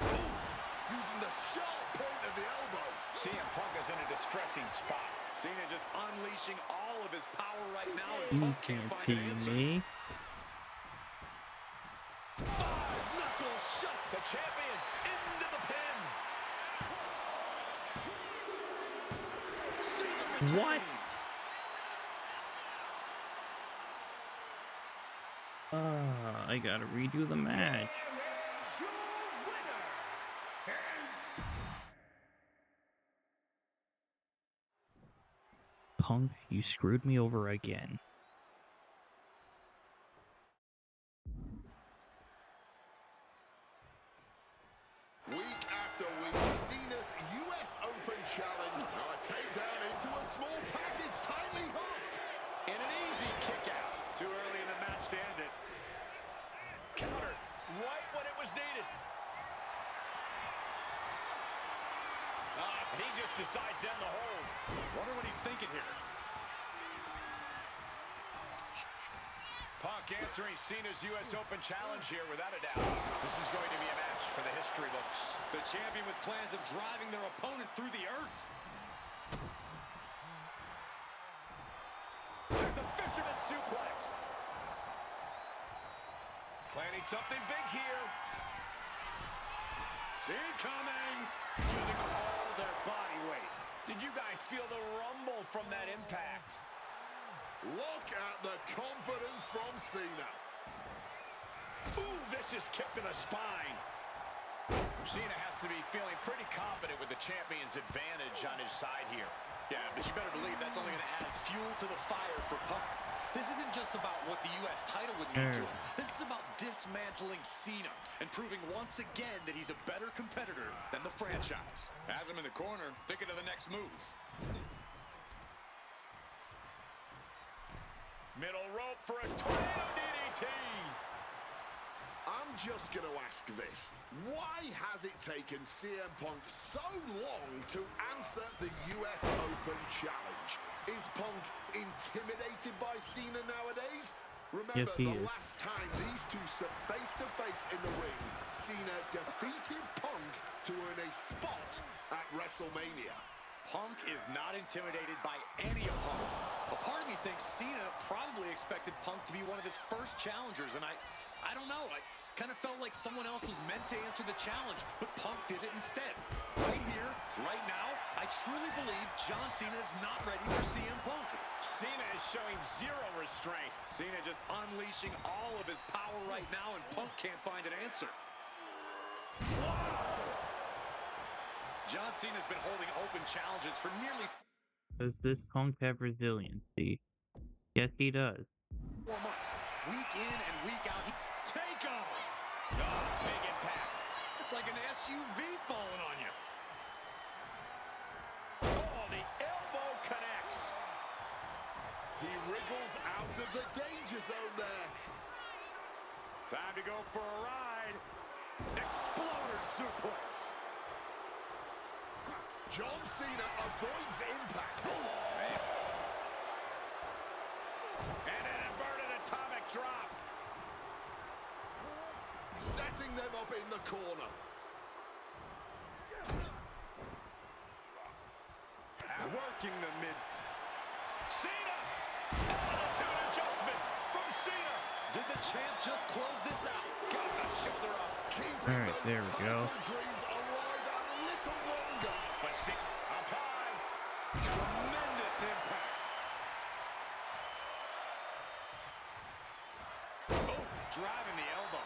Ooh, using the sharp point of the elbow. CM Punk is in a distressing spot. Cena just unleashing all of his power right now, and You Punk can't can't find an see answer. me. Knuckle shot. The champion into the pin. Cena What? retains. I gotta redo the match. Your winner, Punk, you screwed me over again. Week after week, Cena's US Open Challenge. Now a takedown into a small package, tightly hooked. In an easy kick out. Too early in the match to end it. Countered right when it was needed. He just decides to end the hold. Wonder what he's thinking here. Punk answering Cena's US Open Challenge here without a doubt. This is going to be a match for the history books. The champion with plans of driving their opponent through the earth. There's a fisherman suplex. Planning something big here. Incoming. Using all their body weight. Did you guys feel the rumble from that impact? Look at the confidence from Cena. Ooh, vicious kick to the spine. Cena has to be feeling pretty confident with the champion's advantage on his side here. Yeah, but you better believe that's only going to add fuel to the fire for Punk. This isn't just about what the U.S. title would mean to him. This is about dismantling Cena and proving once again that he's a better competitor than the franchise. Has him in the corner, thinking of the next move. Middle rope for a tornado DDT. I'm just going to ask this. Why has it taken CM Punk so long to answer the US Open Challenge? Is Punk intimidated by Cena nowadays? Remember, he the is. last time these two stood face-to-face in the ring, Cena defeated Punk to earn a spot at WrestleMania. Punk is not intimidated by any opponent. A part of me thinks Cena probably expected Punk to be one of his first challengers, and I don't know. I kind of felt like someone else was meant to answer the challenge, but Punk did it instead. Right here, right now, I truly believe John Cena is not ready for CM Punk. Cena is showing zero restraint. Cena just unleashing all of his power right now, and Punk can't find an answer. John Cena's been holding open challenges for nearly Does this Punk have resiliency? Yes, he does. 4 months. Week in and week out, he take off. Oh, big impact. It's like an SUV falling on you. Oh, the elbow connects. He wriggles out of the danger zone there. Time to go for a ride. Exploder suplex. John Cena avoids impact. And an inverted atomic drop. Setting them up in the corner. Working the mid. Cena! Attitude adjustment from Cena. Did the champ just close this out? Got the shoulder up. Keeping All right, those there we go. title dreams alive a little longer. But Cena up high. Tremendous impact. Oh, driving the elbow.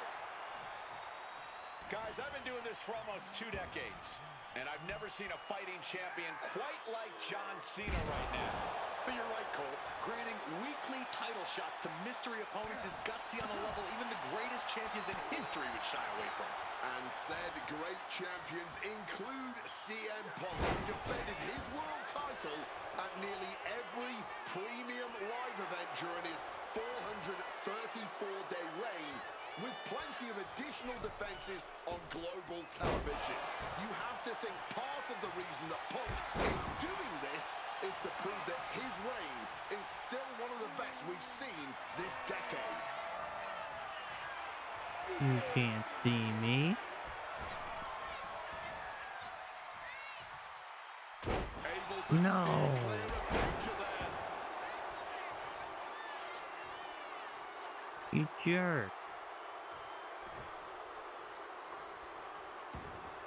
Guys, I've been doing this for almost 2 decades, and I've never seen a fighting champion quite like John Cena right now. But you're right, Cole. Granting weekly title shots to mystery opponents is gutsy on a level even the greatest champions in history would shy away from. And said great champions include CM Punk, who defended his world title at nearly every premium live event during his 434-day reign, with plenty of additional defenses on global television. You have to think part of the reason that Punk is doing this is to prove that his reign is still one of the best we've seen this decade. You can't see me. Able to No. steer clear of danger there. You jerk.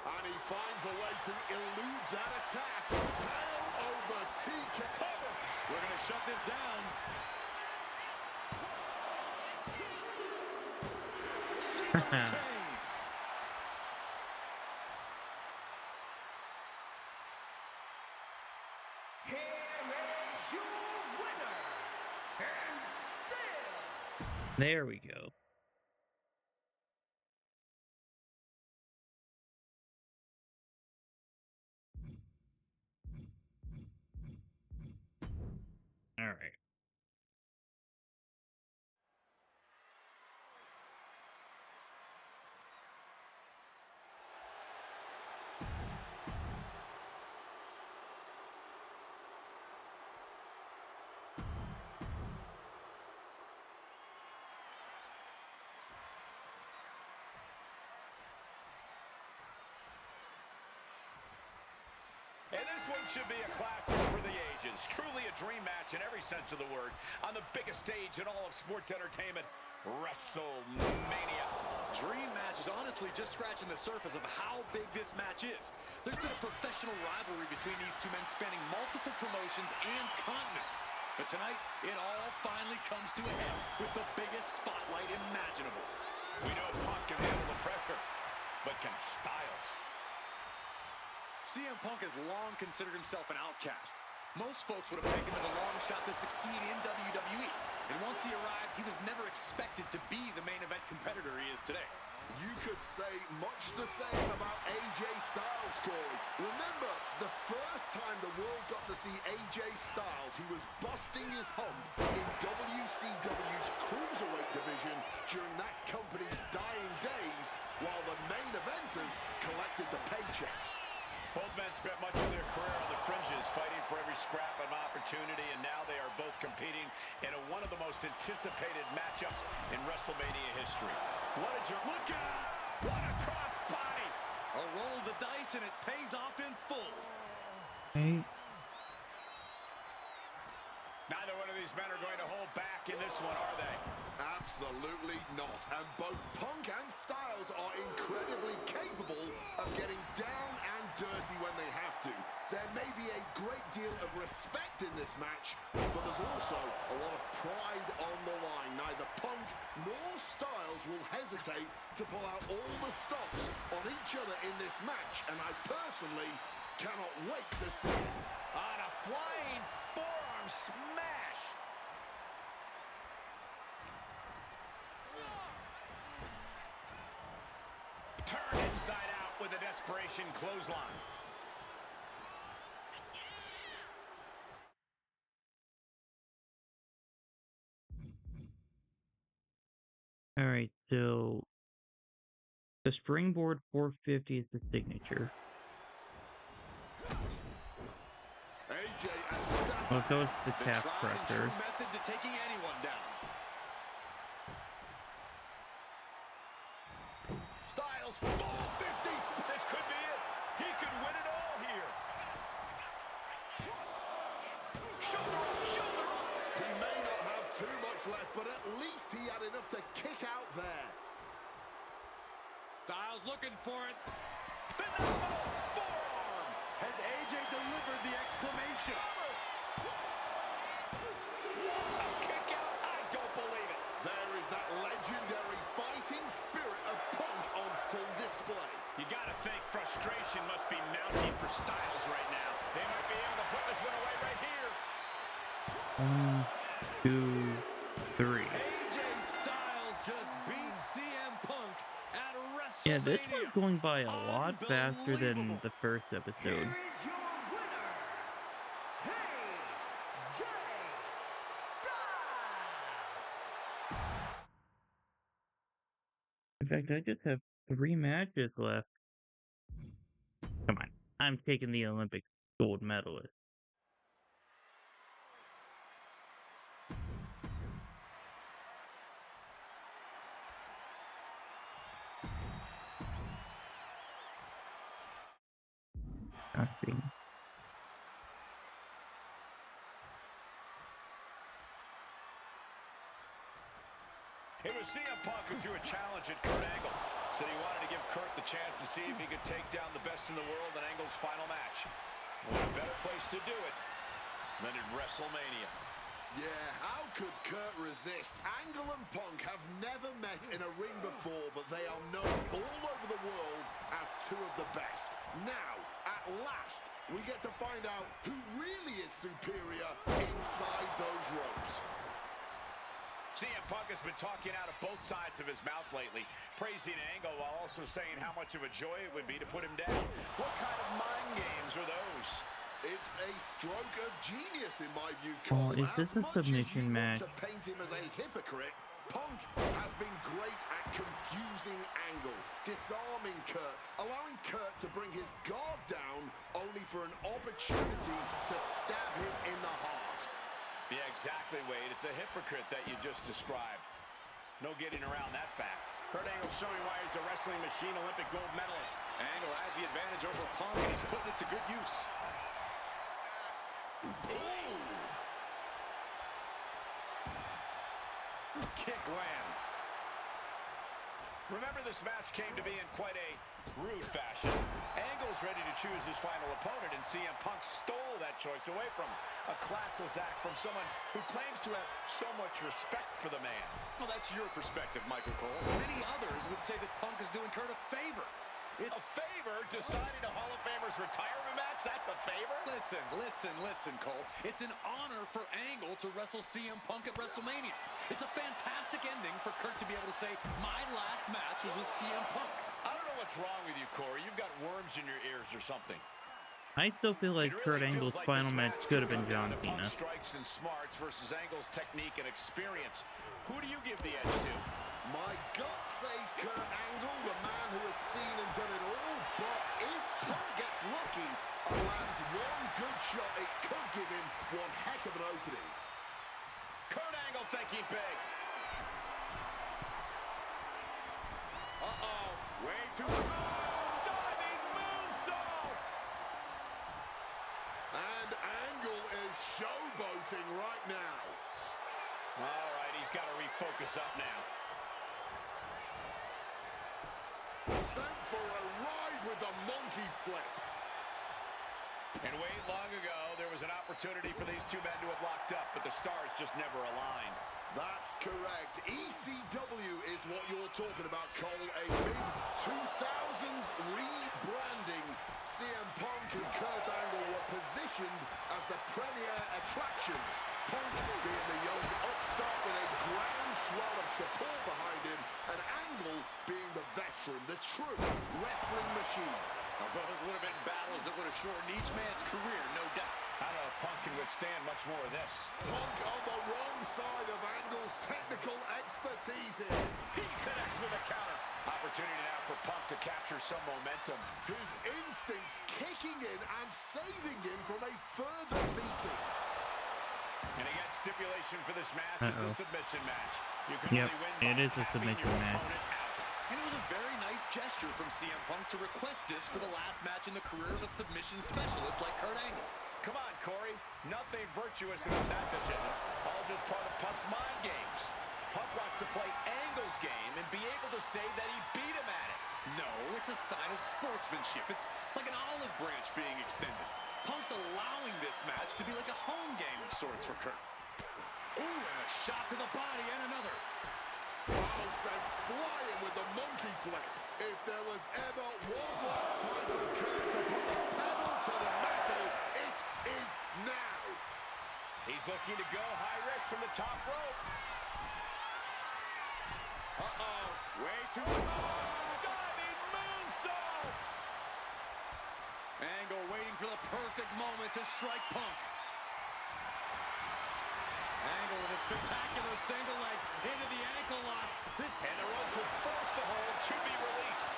And he finds a way to elude that attack. Tail over TK. We're going to shut this down. Cena retains. Here is your winner, and still There we go. All right. And this one should be a classic for the ages. Truly a dream match in every sense of the word. On the biggest stage in all of sports entertainment, WrestleMania. Dream match is honestly just scratching the surface of how big this match is. There's been a professional rivalry between these two men spanning multiple promotions and continents. But tonight, it all finally comes to a head with the biggest spotlight imaginable. We know Punk can handle the pressure, but can Styles? CM Punk has long considered himself an outcast. Most folks would have pegged him as a long shot to succeed in WWE. And once he arrived, he was never expected to be the main event competitor he is today. You could say much the same about AJ Styles, Corey. Remember, the first time the world got to see AJ Styles, he was busting his hump in WCW's Cruiserweight division during that company's dying days, while the main eventers collected the paychecks. Both men spent much of their career on the fringes, fighting for every scrap of opportunity, and now they are both competing in one of the most most anticipated matchups in WrestleMania history. What a jerk. Look out! What a crossbody! A roll of the dice, and it pays off in full. Hey. Neither one of these men are going to hold back in this one, are they? Absolutely not. And both Punk and Styles are incredibly capable of getting down and dirty when they have to. There may be a great deal of respect in this match, but there's also a lot of pride on the line. Neither Punk nor Styles will hesitate to pull out all the stops on each other in this match, and I personally cannot wait to see it. On a flying forearm smash. Turn inside out with a desperation clothesline. All right, so the springboard 450 is the signature. AJ established. Well, so is the calf Tried and crusher. true method to taking anyone down. Styles, 450. This could be it. He could win it all here. Shoulder up, shoulder up. He may not have too much left, but at least he had enough to kick out there. Styles looking for it. Phenomenal forearm. Has AJ delivered the exclamation? Kick out. I don't believe it. There is that legendary fighting spirit of Punk on full display. You got to think frustration must be mounting for Styles right now. They might be able to put this one away right here. 1, 2, 3. AJ Styles just beat CM Punk at WrestleMania. Yeah, this one's going by a lot faster than the first episode. Here is your winner, AJ Styles. In fact, I just have 3 matches left. Come on, I'm taking the Olympic gold medalist. Nothing. It was CM Punk who threw a challenge at Kurt Angle. Said he wanted to give Kurt the chance to see if he could take down the best in the world in Angle's final match. What a better place to do it than at WrestleMania. Yeah, how could Kurt resist? Angle and Punk have never met in a ring before, but they are known all over the world as two of the best. Now, at last, we get to find out who really is superior inside those ropes. CM Punk has been talking out of both sides of his mouth lately, praising Angle while also saying how much of a joy it would be to put him down. What kind of mind games are those? It's a stroke of genius in my view, Oh, Cole. is this As a much as submission you match? want to paint him as a hypocrite, Punk has been great at confusing Angle, disarming Kurt, allowing Kurt to bring his guard down, only for an opportunity to stab him in the heart. Yeah, exactly, Wade. It's a hypocrite that you just described. No getting around that fact. Kurt Angle showing why he's a wrestling machine Olympic gold medalist. Angle has the advantage over Punk, and he's putting it to good use. Ooh. Kick lands. Remember, this match came to be in quite a rude fashion. Angle's ready to choose his final opponent, and CM Punk stole that choice away from him. A classless act from someone who claims to have so much respect for the man. Well, that's your perspective, Michael Cole. Many others would say that Punk is doing Kurt a favor. A favor? Deciding a Hall of Famer's retirement match? That's a favor? Listen, Cole. It's an honor for Angle to wrestle CM Punk at WrestleMania. It's a fantastic ending for Kurt to be able to say, my last match was with CM Punk. I don't know what's wrong with you, Corey. You've got worms in your ears or something. I still feel like It Kurt really Angle's feels like final this match match could have been come down John to Punk Cena. strikes and smarts versus Angle's technique and experience. Who do you give the edge to? My gut says Kurt Angle, the man who has seen and done it all, but if Punk gets lucky and lands one good shot, it could give him one heck of an opening. Kurt Angle thinking big. Uh-oh. Way too... Diving moonsault! And Angle is showboating right now. All right, he's got to refocus up now. Sent for a ride with the monkey flip. And wait, long ago, there was an opportunity for these two men to have locked up, but the stars just never aligned. That's correct. ECW is what you're talking about, Cole. A mid-2000s rebranding. CM Punk and Kurt Angle were positioned as the premier attractions. Punk being the young upstart with a groundswell of support behind him, and Angle being the veteran, the true wrestling machine. Those would have been battles that would have shortened each man's career, no doubt. I don't know if Punk can withstand much more of this. Punk on the wrong side of Angle's technical expertise here. He connects with a counter. Opportunity now for Punk to capture some momentum. His instincts kicking in and saving him from a further beating. And again, stipulation for this match is a submission match. You can Yep, only win by it is a tapping submission your match. opponent out. And it was a very nice gesture from CM Punk to request this for the last match in the career of a submission specialist like Kurt Angle. Come on, Corey. Nothing virtuous about that decision. All just part of Punk's mind games. Punk wants to play Angle's game and be able to say that he beat him at it. No, it's a sign of sportsmanship. It's like an olive branch being extended. Punk's allowing this match to be like a home game of sorts for Kurt. Ooh, and a shot to the body and another. Wow, sent flying with the monkey flip. If there was ever one last time for Kurt to put the pedal to the metal, it is now. He's looking to go high risk from the top rope. Uh-oh. Way too... diving moonsault! Angle waiting for the perfect moment to strike Punk. Angle with a spectacular single leg into the ankle lock. And the rope will force the hold to be released.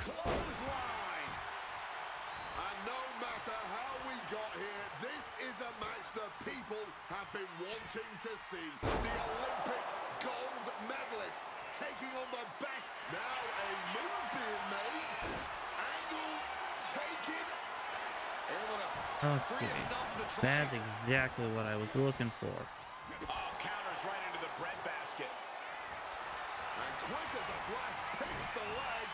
Clothesline! And no matter how we got here, this is a match that people have been wanting to see. The Olympic gold medalist taking on the best. Now a move being made. Angle taking... Okay, that's exactly what I was looking for. Oh, counters right into the breadbasket. And quick as a flash, picks the leg,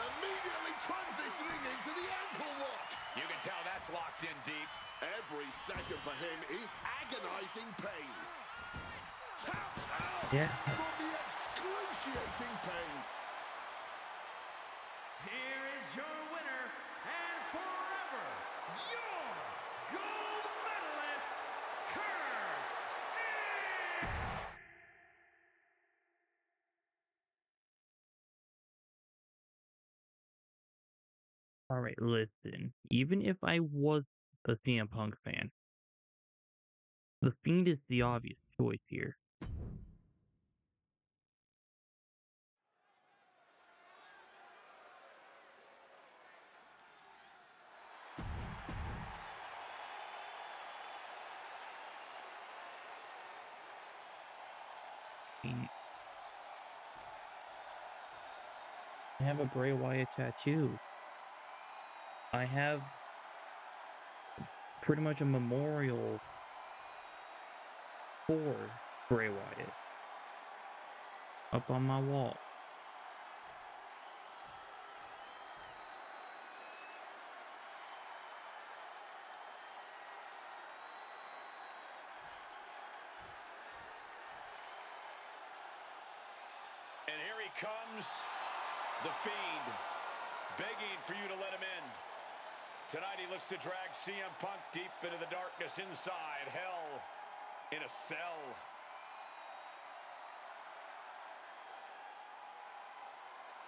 immediately transitioning into the ankle lock. You can tell that's locked in deep. Every second for him is agonizing pain. Taps out from the excruciating pain. Here is your winner, and forever, your gold medalist, Kurt Angle! All right, listen. Even if I was a CM Punk fan, The Fiend is the obvious choice here. I have a Bray Wyatt tattoo. I have pretty much a memorial for Bray Wyatt up on my wall. And here he comes, the Fiend, begging for you to let him in. Tonight he looks to drag CM Punk deep into the darkness inside hell in a cell.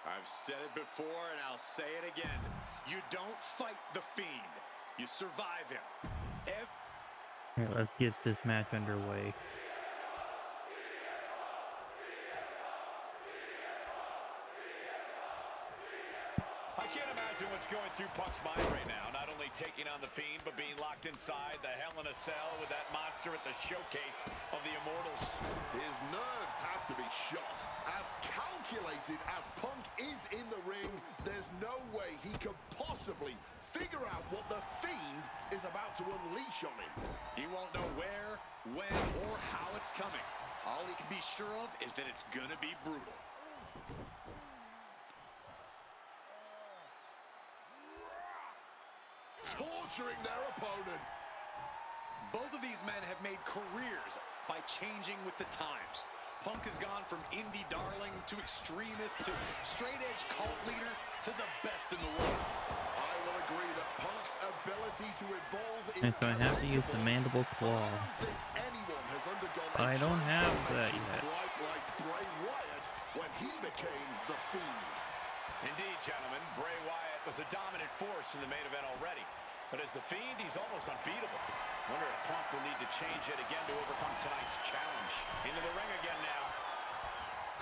I've said it before and I'll say it again. You don't fight the Fiend. You survive him. Here, let's get this match underway. I can't imagine what's going through through Punk's mind right now? Not only taking on the Fiend, but being locked inside the Hell in a Cell with that monster at the showcase of the Immortals. His nerves have to be shot. As calculated as Punk is in the ring, there's no way he could possibly figure out what the Fiend is about to unleash on him. He won't know where, when, or how it's coming. All he can be sure of is that it's gonna be brutal. Torturing their opponent. Both of these men have made careers by changing with the times. Punk has gone from indie darling to extremist to straight-edge cult leader to the best in the world. I will agree that Punk's ability to evolve And is so I have to use the mandible claw. I don't think anyone has undergone I don't have that transformation yet. quite like Bray Wyatt when he became the Fiend. Indeed, gentlemen, Bray Wyatt was a dominant force in the main event already. But as the Fiend, he's almost unbeatable. Wonder if Punk will need to change it again to overcome tonight's challenge. Into the ring again now.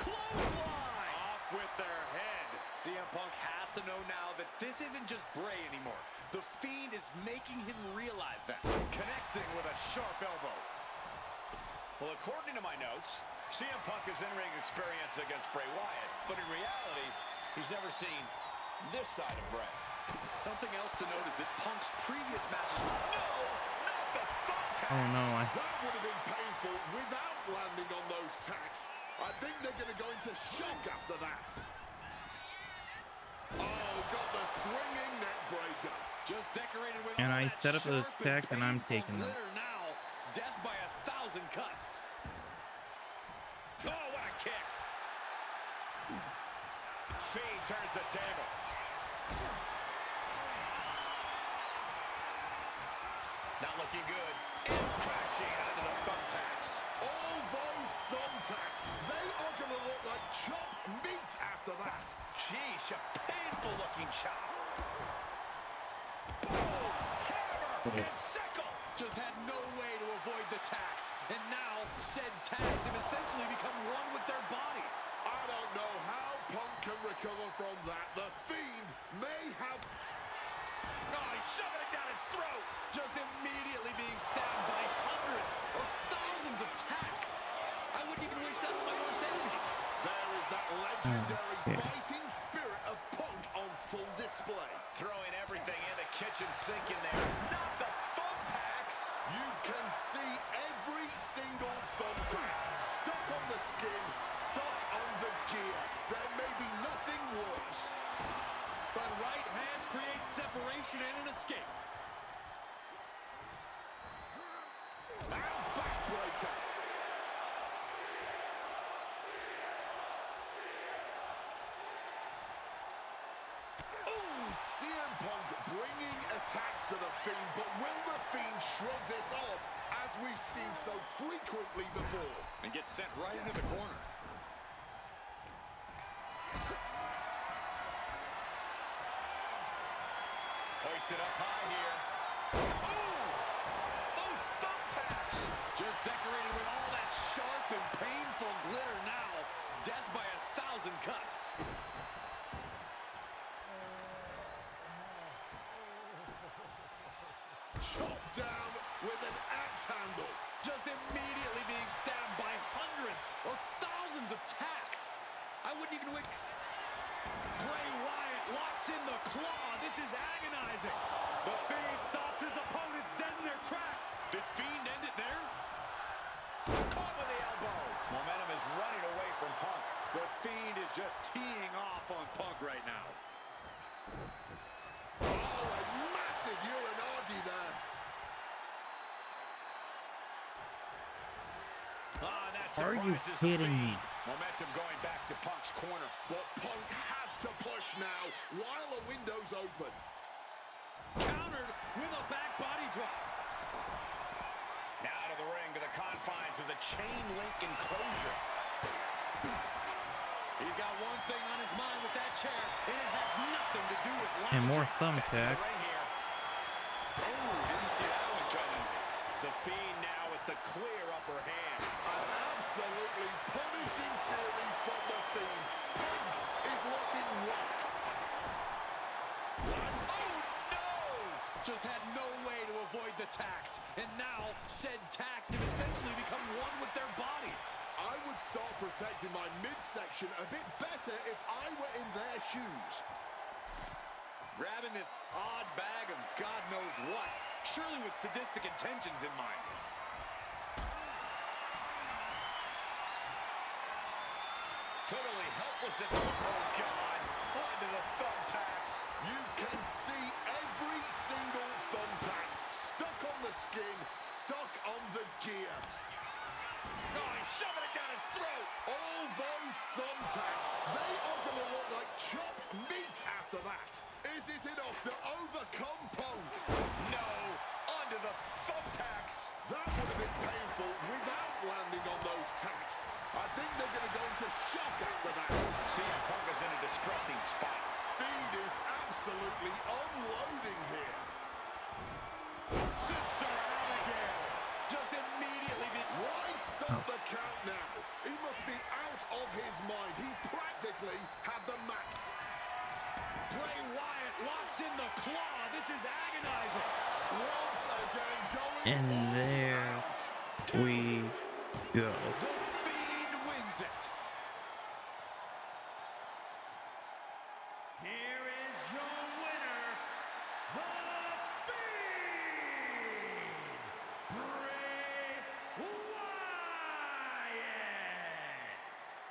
Clothesline! Off with their head. CM Punk has to know now that this isn't just Bray anymore. The Fiend is making him realize that. Connecting with a sharp elbow. Well, according to my notes, CM Punk has in-ring experience against Bray Wyatt. But in reality, he's never seen this side of Bray. Something else to note is that Punk's previous matches were... No! Not the thumbtack! Oh no, That would have been painful without landing on those tacks. I think they're going to go into shock after that. Oh, got the swinging neck breaker. Just decorated with And all I that set up those sharp attacks and I'm painful taking them. glitter now. Death by 1,000 cuts. Oh, what a kick! Fiend turns the table. Not looking good. And crashing onto the thumbtacks. All those thumbtacks, they are going to look like chopped meat after that. Sheesh, a painful looking chop. Boom! Hammer and sickle. Just had no way to avoid the tacks. And now, said tacks have essentially become one with their body. I don't know how Punk can recover from that. The Fiend may have... Oh, he's shoving it down his throat. Just immediately being stabbed by hundreds or thousands of tacks. I wouldn't even wish that on my worst enemies. There is that legendary Okay. fighting spirit of Punk on full display. Throwing everything in the kitchen sink in there. Not the thumbtacks. You can see every single thumbtack stuck on the skin, stuck on the gear. There may be nothing worse. But right hands create separation and an escape. And backbreaker. CM Punk bringing attacks to the Fiend, but will the Fiend shrug this off, as we've seen so frequently before? And get sent right into the corner. Hoisted up high here. Ooh! Those thumbtacks! Just decorated with all that sharp and painful glitter now. Death by 1,000 cuts. Chopped down with an axe handle. Just immediately being stabbed by hundreds or thousands of tacks. I wouldn't even wait. Bray Wyatt locks in the claw. This is agonizing. The Fiend stops his opponents dead in their tracks. Did Fiend end it there? Caught with the elbow. Momentum is running away from Punk. The Fiend is just teeing off on Punk right now. Oh, a massive uranagi there. Ah, that Are you surprises the kidding me? Fiend. Momentum going back to Punk's corner. But Punk has to push now while the window's open. Countered with a back body drop. Now to the ring, to the confines of the chain link enclosure. He's got one thing on his mind with that chair, and it has nothing to do with logic. And more thumbtack. Right here. Oh, didn't see that one coming. The Fiend now with the clear upper hand. An absolutely punishing series from the Fiend. Punk is looking rocked. Oh, And now, said tags have essentially become one with their body. I would start protecting my midsection a bit better if I were in their shoes. Grabbing this odd bag of God knows what, surely with sadistic intentions in mind. Totally helpless at the... Oh, God. Onto the thumbtacks. You can see every single thumbtack stuck on the skin, stuck on the gear. Oh, he's shoving it down his throat. All those thumbtacks, they are going to look like chopped meat after that. Is it enough to overcome Punk? No, onto the thumbtacks. That would have been painful without landing on those tacks. I think they're going to go into shock after that. CM Punk is in a distressing spot. Fiend is absolutely unloading here. Sister Abigail just immediately Why stop the count now? He must be out of his mind. He practically had the map. Bray Wyatt locks in the claw. This is agonizing. Once again going And all there out. we go. The Fiend wins it. Here is your winner, the Fiend, Bray Wyatt.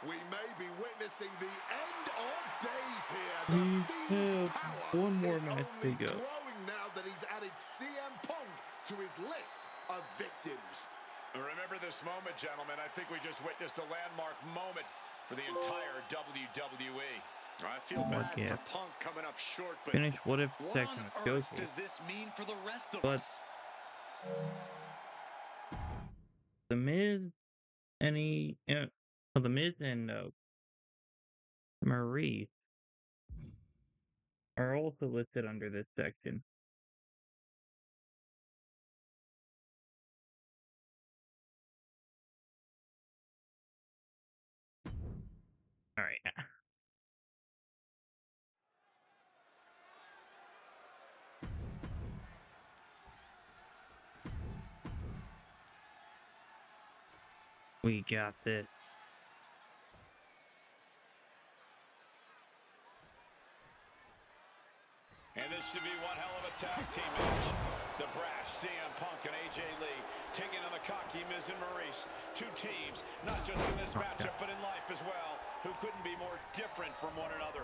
We may be witnessing the end of days here. We The Fiend's have power one more is match only to go. growing now that he's added CM Punk to his list of victims. Remember this moment, gentlemen. I think we just witnessed a landmark moment for the entire WWE. I feel What bad if? for Punk coming up short, but Finish what if what section on of earth showcase. does this mean for the rest of But us? The Miz the Miz and Maurice are also listed under this section. All right. We got this. And this should be one hell of a tag team match. The brash CM Punk and AJ Lee taking on the cocky Miz and Maurice. Two teams, not just in this matchup, but in life as well, who couldn't be more different from one another.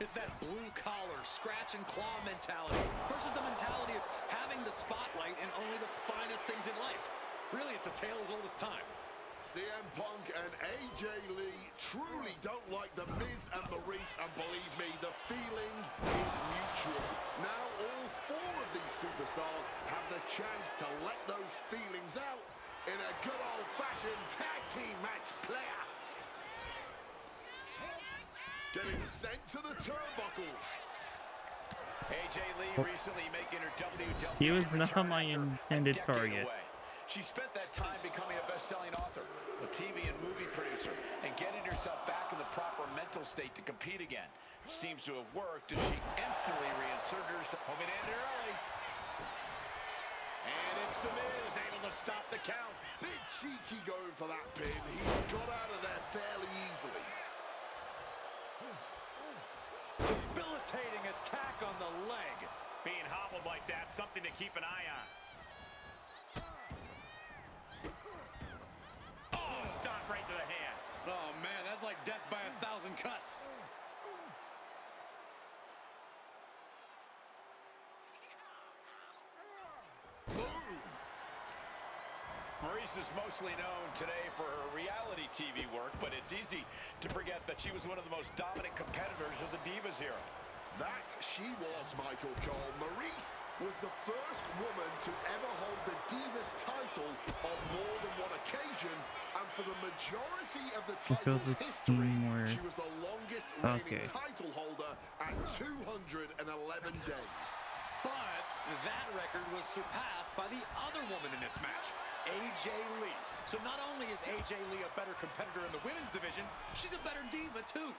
It's that blue-collar, scratch-and-claw mentality versus the mentality of having the spotlight and only the finest things in life. Really, it's a tale as old as time. CM Punk and AJ Lee truly don't like the Miz and Maurice, and believe me, the feeling is mutual. Now all four of these superstars have the chance to let those feelings out in a good old-fashioned tag team match player. Getting sent to the turnbuckles. AJ Lee recently making her WWE He was not return my after a intended decade target. away. She spent that time becoming a best-selling author, a TV and movie producer, and getting herself back in the proper mental state to compete again. Seems to have worked as she instantly reinserted herself. Hoping to end it early. And it's The Miz able to stop the count. Bit cheeky going for that pin. He's got out of there fairly easily. Debilitating attack on the leg. Being hobbled like that, something to keep an eye on. Oh, stop right to the hand. Oh, man, that's like death by 1,000 cuts. Boom! Maurice is mostly known today for her reality TV work, but it's easy to forget that she was one of the most dominant competitors of the Divas era. That she was, Michael Cole. Maurice was the first woman to ever hold the Divas title on more than one occasion, and for the majority of the title's history, she was the longest reigning title holder at 211 days. But that record was surpassed by the other woman in this match, AJ Lee. So not only is AJ Lee a better competitor in the women's division, she's a better diva too.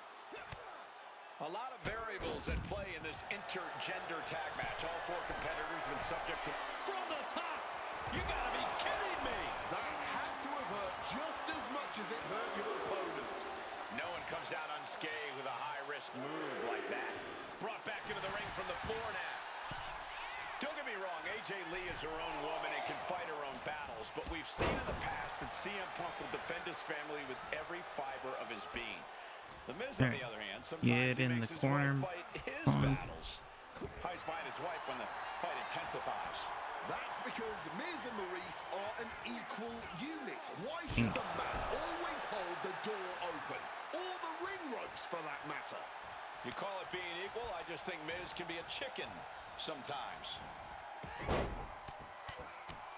A lot of variables at play in this intergender tag match. All four competitors have been subject to... From the top! You gotta be kidding me! That had to have hurt just as much as it hurt your opponent. No one comes out unscathed with a high-risk move like that. Brought back into the ring from the floor now. Don't get me wrong, AJ Lee is her own woman and can fight her own battles, but we've seen in the past that CM Punk will defend his family with every fiber of his being. The Miz, on the other hand, sometimes he makes his wife fight his battles. Hides behind his wife when the fight intensifies. That's because Miz and Maurice are an equal unit. Why should the man always hold the door open? Or the ring ropes, for that matter? You call it being equal? I just think Miz can be a chicken sometimes.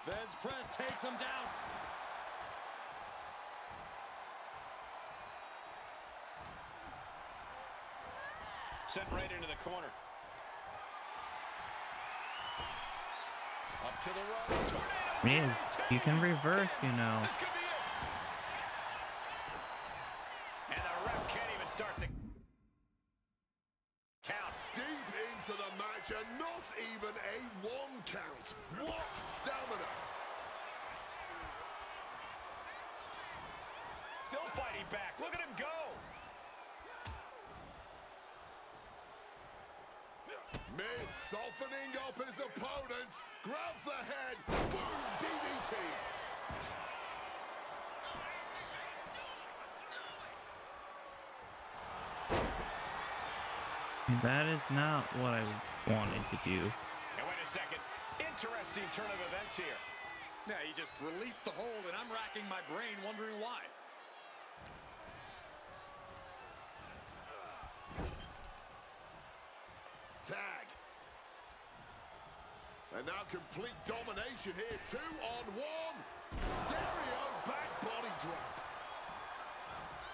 Fez press takes him down. Sent right into the corner. Up to the rope. Tornado. Man, you can reverse, you know. This could be it. And the ref can't even start the count. Deep into the match and not even a 1 count. What stamina! Still fighting back. Look at him go. Miz softening up his opponent. Grabs the head. Boom! DDT. That is not what I wanted to do. And wait a second. Interesting turn of events here. Yeah, he just released the hold, and I'm racking my brain wondering why. Tag. And now complete domination here. 2-on-1. Stereo back body drop.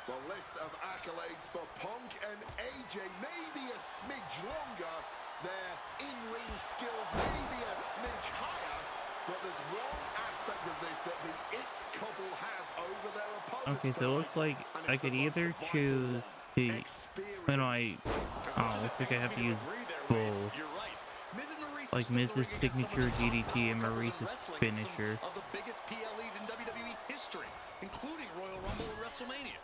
The list of accolades for Punk and AJ may be a smidge longer. Their in-ring skills may be a smidge higher. But there's one aspect of this that the IT couple has over their opponents. Okay, so it looks like I could either choose the... I know looks like I have to use both. Like Miz's signature DDT and Maurice's finisher. Of the biggest PLEs in WWE history, including Royal Rumble and WrestleMania.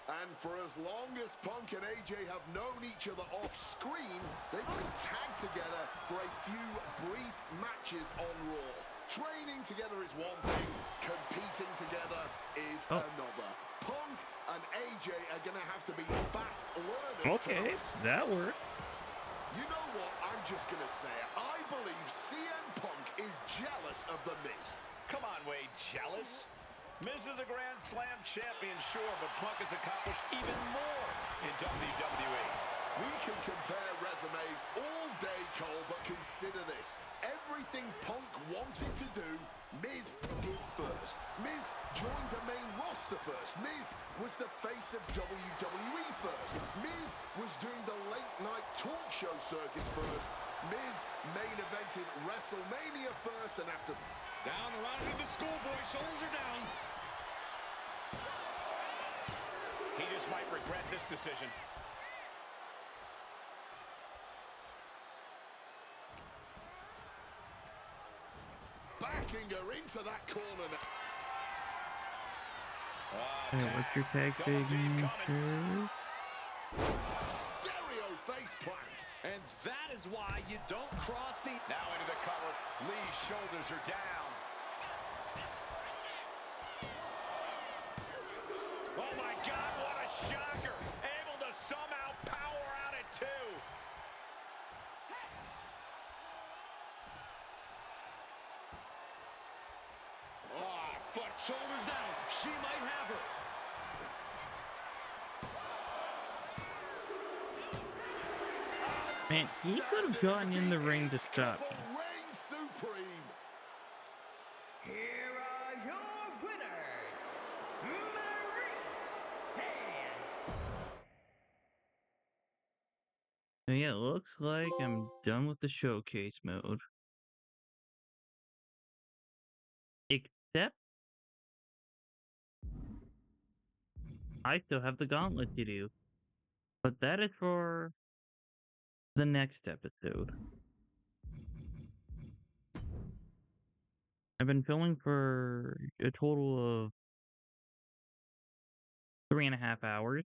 And for as long as Punk and AJ have known each other off screen, they've only tagged together for a few brief matches on Raw. Training together is one thing, competing together is another. Punk and AJ are going to have to be fast learners tonight. That worked. You know what? I'm just going to say it. I believe CM Punk is jealous of The Miz. Come on, Wade, jealous? Miz is a Grand Slam champion, sure, but Punk has accomplished even more in WWE. We can compare resumes all day, Cole, but consider this. Everything Punk wanted to do, Miz did first. Miz joined the main roster first. Miz was the face of WWE first. Miz was doing the late-night talk show circuit first. Miz main evented WrestleMania first, and after... Down around into the schoolboy, shoulders are down. He just might regret this decision. Backing her into that corner now. Hey, what's your tag signature? Stereo face plant. And that is why you don't cross the... Now into the cover. Lee's shoulders are down. Oh my God, what a shocker. Able to somehow power out at 2. Oh, foot, shoulders down. She might have her. Man, he could have gotten in the ring to stop me. Reign supreme. Here are your winners, Maurice and... So yeah, it looks like I'm done with the showcase mode. Except I still have the gauntlet to do. But that is for the next episode. I've been filming for a total of 3.5 hours.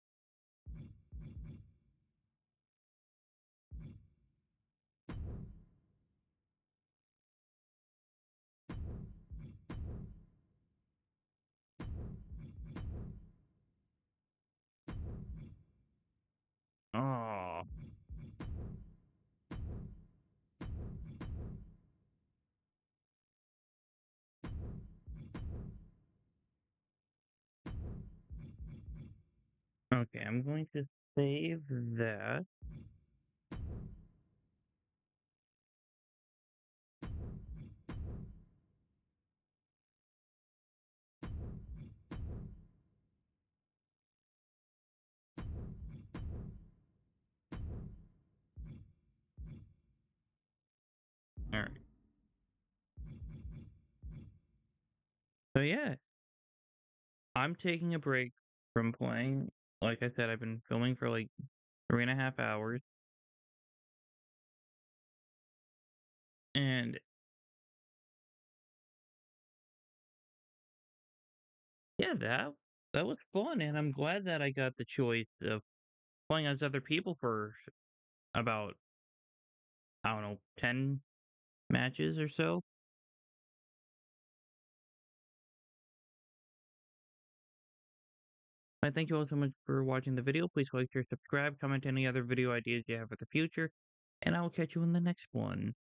Oh, okay. I'm going to save that. All right. So yeah, I'm taking a break from playing. Like I said, I've been filming for like 3.5 hours, and yeah, that was fun, and I'm glad that I got the choice of playing as other people for about, I don't know, 10 matches or so. I thank you all so much for watching the video. Please like, share, subscribe, comment any other video ideas you have for the future, and I will catch you in the next one.